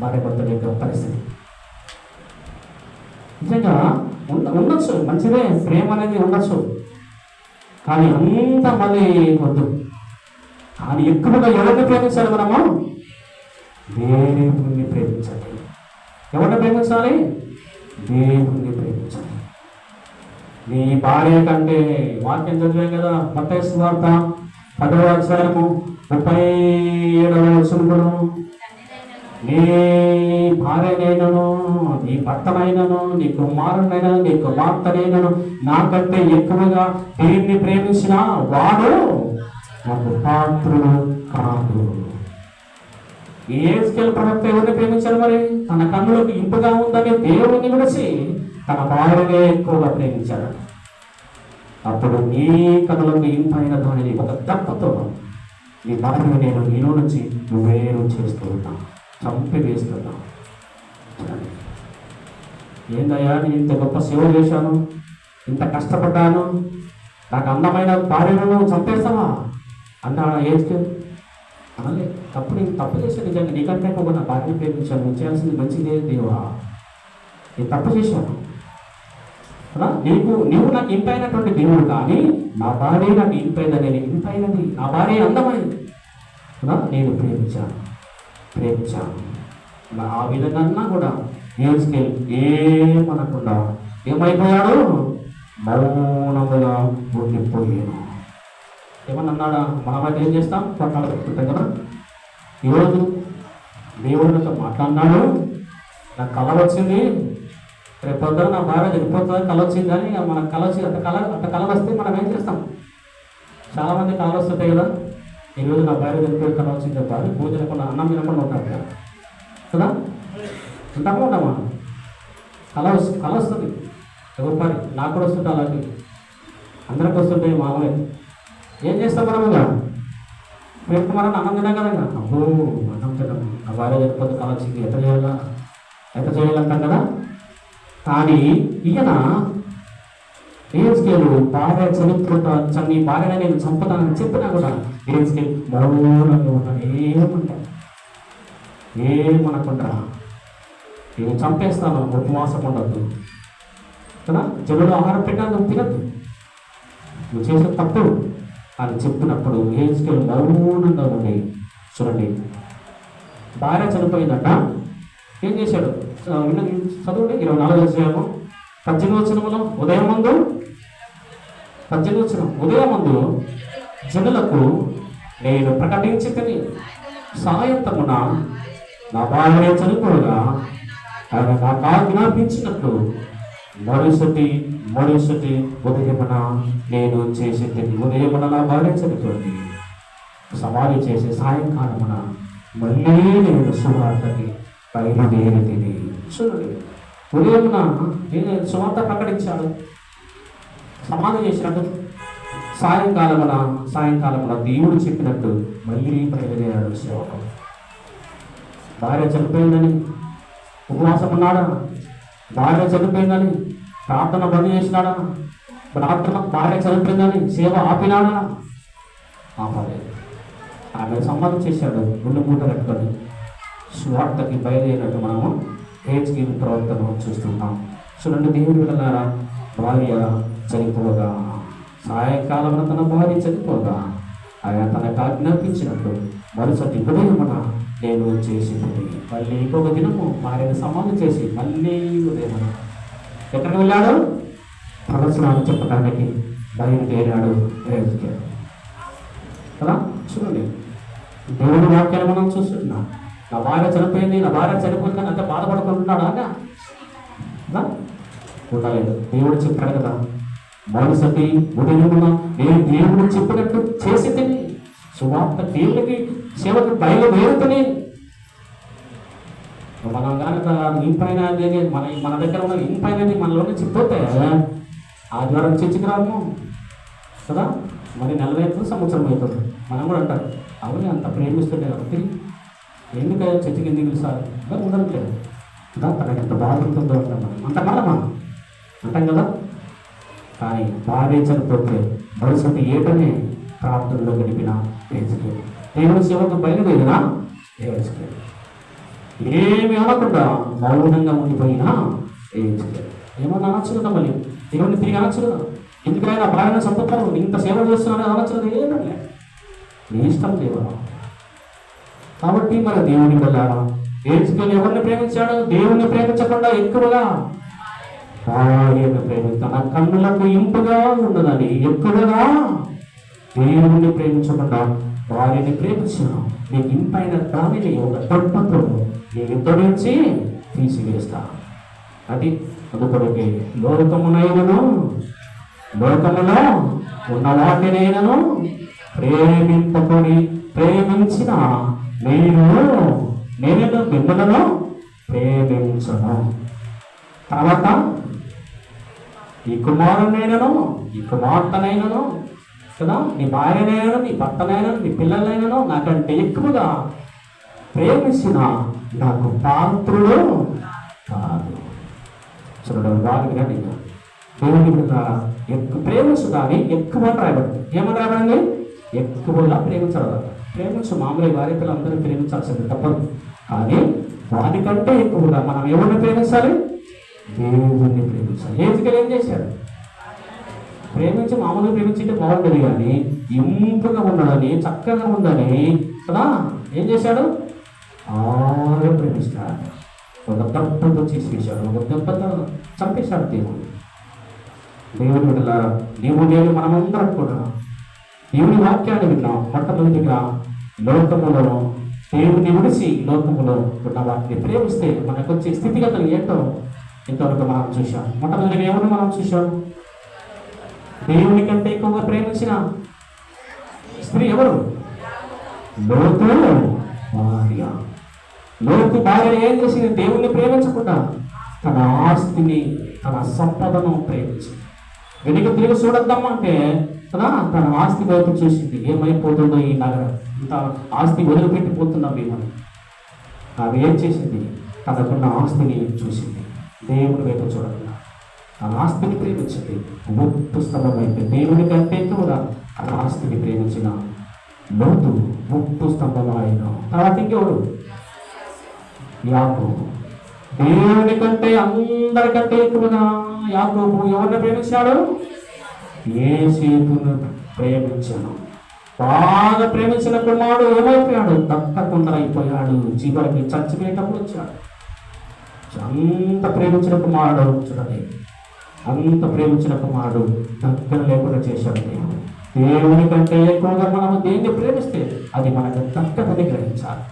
భార్య భర్తల యొక్క పరిస్థితి నిజంగా ఉండొచ్చు, మంచిదే, ప్రేమ అనేది ఉండొచ్చు, కానీ అంత మళ్ళీ వద్దు. కానీ ఎక్కువగా ఎవరిని ప్రేమించాలి మనము? దేవుణ్ణి ప్రేమించాలి. ఎవరిని ప్రేమించాలి? దేవుణ్ణి ప్రేమించాలి. నీ భార్య కంటే, వాక్యం చదివాం కదా, మత్తయి సువార్త 10వ అధ్యాయము 37వ వచనములో, నీ భార్యనైనను, నీ భర్తనైనను, నీ కుమారునైనా, నీ కుమార్తెనైనను నాకంటే ఎక్కువగా దేన్ని ప్రేమించిన వాడు నాకు పాత్రుడు కాదు. యెహెజ్కేలు ప్రవక్త ఎవరిని ప్రేమించాడు? మరి తన కన్నులకు ఇంపుగా ఉందని దేవుని విడిచి తన భార్యనే ఎక్కువగా ప్రేమించాడు. అప్పుడు నీ కన్నులకు ఇంపైన దానిని ఒక దెబ్బతో నీ భార్యను నేను నీలో నుంచి వేరు చేస్తూ ఉన్నా, చంపివేస్తున్నా. ఏందయ్యా, నేను ఇంత గొప్ప సేవ చేశాను, ఇంత కష్టపడ్డాను, నాకు అందమైన భార్యను చంపేస్తావా అన్నాడు యెహెజ్కేలు? అనలే. తప్పు చేశాను, నిజంగా నీకంటే ఒక నా భార్యను ప్రేమించాను, నువ్వు చేయాల్సింది మంచిదే దేవా, నేను తప్పు చేశాను కదా, నీవు నాకు ఇంపైనటువంటి దేవుడు, కానీ నా భార్య నాకు ఇంపైనది, నా భార్య అందమైంది కదా, నేను ప్రేమించాను. ఆ విధంగా కూడా యెహెజ్కేలు ఏమనకుండా ఏమైపోయాడు? మౌనముగా ఉండిపోయాను. ఏమన్నాడా? మనమైతే ఏం చేస్తాం? కొట్టాలు పెట్టుకుంటాం కదా. ఈరోజు దేవుడితో మాట్లాడినాడు, నాకు కళ వచ్చింది, రేపు పొద్దున నా భార్య చనిపోతుంది, కళ వచ్చింది అని మనకు కళ వచ్చి అంత కళ వస్తే మనం ఏం చేస్తాం? చాలామంది కళ వస్తుంటాయి కదా, ఈరోజు నా భార్య చనిపోయి కళ వచ్చింది తప్ప పూజ లేకుండా అన్నం తినకుండా ఉంటాం కదా, ఉంటామా? కళ వస్తుంది ఎవరి పని, నాకు కూడా వస్తుంటే అలాంటివి అందరికి వస్తుంటాయి మామూలే. ఏం చేస్తాం మనముగా? రేపు మనం అన్నం తినాం కదా, అబ్బో అన్నం తిన్నాం, నా భార్య చనిపోతే కళ వచ్చింది, ఎంత చేయాలంటాం కదా. కానీ ఈయన యెహెజ్కేలు భార్య నీ భార్యనే నేను చంపుతానని చెప్పినా కూడా యెహెజ్కేలు మౌనంగా ఉన్నాడు, ఏమంటాడు? ఏమనకుండా నేను చంపేస్తాను, ఉపవాసం ఉండద్దు కదా, జనులు ఆహారం పెట్టాను, నువ్వు తినద్దు, నువ్వు చేసే తప్పు అని చెప్పినప్పుడు హెజ్కేలు మౌనంగా ఉండి, చూడండి భార్య చనిపోయిందట, ఏం చేశాడు చదువుండి 24 అధ్యాయము 18 వచనములో ఉదయం ముందు జనులకు నేను ప్రకటించి తిని సాయంత్రమున నా భార్య చనిపోగా ఆయన నాకు ఆజ్ఞాపించినట్లు మరుసటి ఉదయమున నేను చేసి తిని, ఉదయమున నా భార్య చనిపోయింది, సవారీ చేసి సాయంకాలమున మళ్ళీ నేను సువార్తకి బయలుదేరి తిని. చూడండి, ఉదయమున నేను సువార్త ప్రకటించాడు, సమాధి చేసినట్టు, సాయంకాలమున దేవుడు చెప్పినట్టు మళ్ళీ బయలుదేరాడు సేవకుడు. భార్య చనిపోయిందని ఉపవాసం ఉన్నాడా? భార్య చనిపోయిందని ప్రార్థన బంద్ చేసినాడా? భార్య చనిపోయిందని సేవ ఆపినాడా? ఆపలేదు. ఆమె సమ్మతం చేశాడు, గుండె మూట కట్టుకొని స్వార్థకి బయలుదేరినట్టు మనము హెజ్కేలు ప్రవర్తన చూస్తున్నాం. చూడండి, దేవుడి వెళ్ళారా, భార్య చనిపోగా సాయంకాలం తన భార్య చనిపోగా ఆయన తనకు ఆజ్ఞాపించినట్టు మరుసటి ఉదయమున నేను చేసింది. మళ్ళీ ఇంకొక దినము భార్యను సమాధి చేసి మళ్ళీ ఉదయమున ఎక్కడికి వెళ్ళాడు? ప్రవచనాలు చెప్పడానికి బయలుదేరాడు హెజ్కేలు కదా. చూడండి, దేవుడి వాక్యాన్ని మనం చూస్తున్నాం. నా భార్య చనిపోయిందని అంత బాధపడుకుంటున్నాడా? ఉండలేదు. దేవుడు చెప్పాడు కదా, మరుసటి ఉదయమున నేను దేవుడు చెప్పినట్టు చేసి తిని సువార్త దేవుడికి సేవకు బయలుదేరుతని. మనం కనుక ఇంపైన మన దగ్గర ఉన్న ఇంపైనది మనలో నుంచి పోతే ఆదివారం చర్చికి రాము కదా, మరి 40 సంవత్సరం అవుతుంది. మనం కూడా అంటారు, అవును అంత ప్రేమిస్తుంటే కాబట్టి ఎందుకు చర్చికి ఎందుకు పిలుస్తారు? ఉండట్లేదు కదా, తనకి ఎంత బాధ ఉంటుందో మనం అంటాం కదా. కానీ భార్య చనిపోతే మరుసటి ఏటనే ప్రార్థనలో గడిపిన హెజ్కేలు, దేవుని సేవకు బయలుదేరిన హెజ్కేలు, ఏమి అనకుండా మౌనంగా ఉండిపోయినా హెజ్కేలు. ఏమన్నా అనొచ్చు కదా, మళ్ళీ దేవుడిని తిరిగి అనొచ్చు కదా, ఎందుకైనా భార్యను చంపుతారు, ఇంత సేవ చేస్తున్నారని అనొచ్చు కదా, ఏమన్నా నీ ఇష్టం దేవుడు. కాబట్టి మరి దేవుని వెళ్ళాడా? హెజ్కేలు ఎవరిని ప్రేమించాడు? దేవుణ్ణి ప్రేమించకుండా ఎక్కువగా భార్యను తన కన్నులకు ఇంపుగా ఉన్నదని ఎక్కువగా దేవుణ్ణి ప్రేమించకుండా భార్యని ప్రేమించాను. నీకు ఇంపైన దానిని ఒక దొడ్డతో నీ ఇంత నుంచి తీసివేస్తా. అది అందుకొరకే లోకములో ఉన్న వాటినైనను ప్రేమించిన నేను మిమ్మలను ప్రేమించను. తర్వాత ఈ కుమారునైనను ఈ కుమార్తెనైనను కదా, నీ భార్యనైనను నీ భర్తనైనను నీ పిల్లలైనను నాకంటే ఎక్కువగా ప్రేమించిన నాకు పాత్రుడు కాదు. చూడండి, బాగా దేవుని ప్రేమించు కానీ ఎక్కువ రాయబడింది. ఏమని రాయబడింది? ఎక్కువగా ప్రేమించాలి. ప్రేమించు, మామూలుగా భార్య పిల్లలందరూ ప్రేమించాల్సింది తప్పదు. కానీ వాటికంటే ఎక్కువగా మనం ఎవరిని ప్రేమించాలి? దేవుణ్ణి ప్రేమించాలి. హెజ్కేలు ఏం చేశాడు? ప్రేమించి మామూలుగా ప్రేమించింటే బాగుండదు, కానీ ఇంపుగా ఉండదని చక్కగా ఉందని కదా ఏం చేశాడు? బాగా ప్రేమిస్తాడు. ఒక దెబ్బతో చేసేసాడు, ఒక దెబ్బతో చంపేశాడు దేవుని బిడ్డలారా. దేవుడు మనమందరం కూడా దేవుని వాక్యాన్ని విన్నాం. మొట్టమొదటిగా లోకములో దేవుని విడిచి లోకములో ఉన్న వాటిని ప్రేమిస్తే మనకు వచ్చే స్థితిగతులు ఏంటో ఇంతవరకు మనం చూసాం. మొట్టమొదటిగా ఎవరు మనం చూసాం? దేవుని కంటే ఎక్కువగా ప్రేమించిన స్త్రీ ఎవరు? లోతు భార్య. లోతు భార్య ఏం చేసింది? దేవుణ్ణి ప్రేమించకుండా తన ఆస్తిని, తన సంపదను ప్రేమించింది. వెనుక తిరిగి చూడొద్దామా అంటే కదా తన ఆస్తి వైపు చూసింది. ఏమైపోతుందో ఈ నగరం, ఇంత ఆస్తి వదిలిపెట్టిపోతున్నాం మేము. ఆమె ఏం చేసింది? తనకున్న ఆస్తిని చూసింది, దేవుని వైపు చూడకుండా తన ఆస్తిని ప్రేమించింది. ముప్పు స్తంభం అయితే దేవుని కంటే కూడా తన ఆస్తిని ప్రేమించిన లోతు ముప్పు స్తంభం ఆయన. తర్వాత ఇంకెవరు? యాకోబు. దేవుని కంటే అందరికంటే ఎక్కువగా యాకోబు ఎవరిని ప్రేమించాడు? యోసేపును ప్రేమించాను. బాగా ప్రేమించిన కుమారుడు ఏమైపోయాడు? దక్కకుండా అయిపోయాడు. చివరికి చచ్చిపోయేటప్పుడు వచ్చాడు. అంత ప్రేమించిన కుమారుడు చూడండి, అంత ప్రేమించిన కుమారుడు దగ్గర లేకుండా చేశాడు. దేవుని కంటే ఎక్కువగా మనము దేన్ని ప్రేమిస్తే అది మనకు దక్కదని గ్రహించాలి.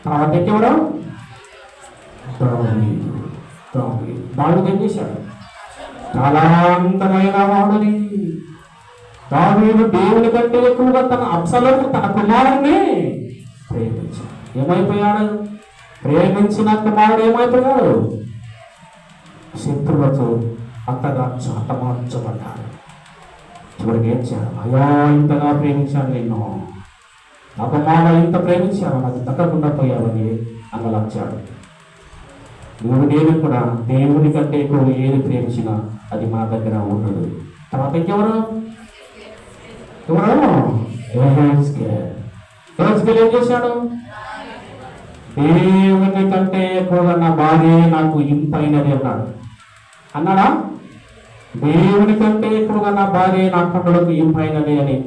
తర్వాత ఎవరు? దావీదు ఏం చేశాడు? చాలా అందమైన వాడుని దావీదు దేవుని కంటే ఎక్కువగా తన అబ్సలోము తన కుమారుణ్ణి ప్రేమించాడు. ఏమైపోయాడు? ప్రేమించిన కుమారుడు ఏమైపోయాడు? శత్రువులతో అంతగా హతమార్చబడ్డాడు. చివరికి ఏం చేయాలి? అయ్యా, ఇంతగా ప్రేమించాను నిన్ను, నా కుమారుడు ఇంత ప్రేమించాను, నాకు దక్కకుండా పోయావని అంగలార్చాడు. నేను కూడా దేవుని కంటే ఎక్కువ ఏది ప్రేమించినా అది మన దగ్గర ఉండదు. తర్వాత ఇంకెవరు? ఏం చేశాడు? దేవుని కంటే ఎక్కువగా నా భార్య నాకు ఇంపైనది అన్నాడా? దేవుని కంటే ఎక్కువగా నా భార్య నా కొండలకు ఇంపైనది అని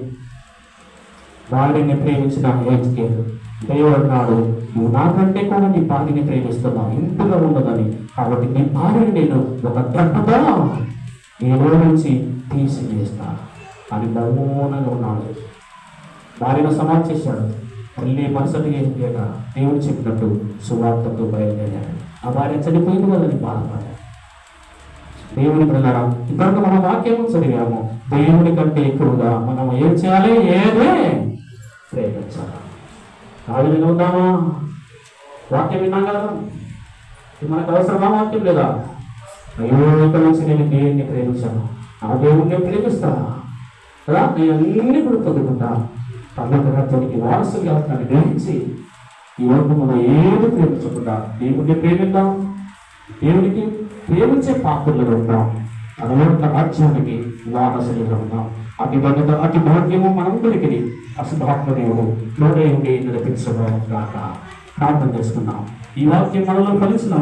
భార్యని ప్రేమించిన హెచ్కేల్ దేవుడు అన్నాడు, నువ్వు నాకంటే కూడా నీ భార్యని ప్రేమిస్తున్నావు, ఇంపుగా ఉండదని, కాబట్టి నీ భార్యని నేను ఒక దెబ్బతో ఏదో నుంచి తీసివేస్తా అని మౌనంగా ఉన్నాడు. భార్యను సమాధి చేశాడు. మళ్ళీ మరుసటి దేవుడు చెప్పినట్టు సువార్తకు బయలుదేరాడు. ఆ భార్య చనిపోయింది కదని బాధపడ్డాడు. దేవుని పిల్లరా, ఇంతవరకు మనం వాక్యం చదివాము. దేవుని కంటే ఎక్కువగా మనం ఏం చేయాలి? ఏదే ప్రేమించాలి. కాదు వినున్నామా? వాక్యం విన్నాం కదా, మనకు అవసరమా? వాక్యం లేదా? అయ్యో, ఇక్కడ నుంచి నేను దేవుడిని ప్రేమించాను, ఆ దేవుడిని ప్రేమిస్తా కదా, నేను అన్ని కూడా పొందుకుంటా, పర్లోకానికి వారసులు అవుతాను గ్రహించి ఈ వరకు మనం ఏది ప్రేమించకుండా దేవుడిని ప్రేమిద్దాం. దేవుడికి ప్రేమించే పాత్రలుగా ఉంటాం. అదొక రాజ్యానికి వారసులుగా ఉన్నాం. అతి భద్రత, అతి భాగ్యము మనందరికీ అశుభాత్మ దేవుడు నడిపించడం కాక ప్రార్థన చేసుకున్నాం. ఈ వాక్యం మనలో ఫలించినా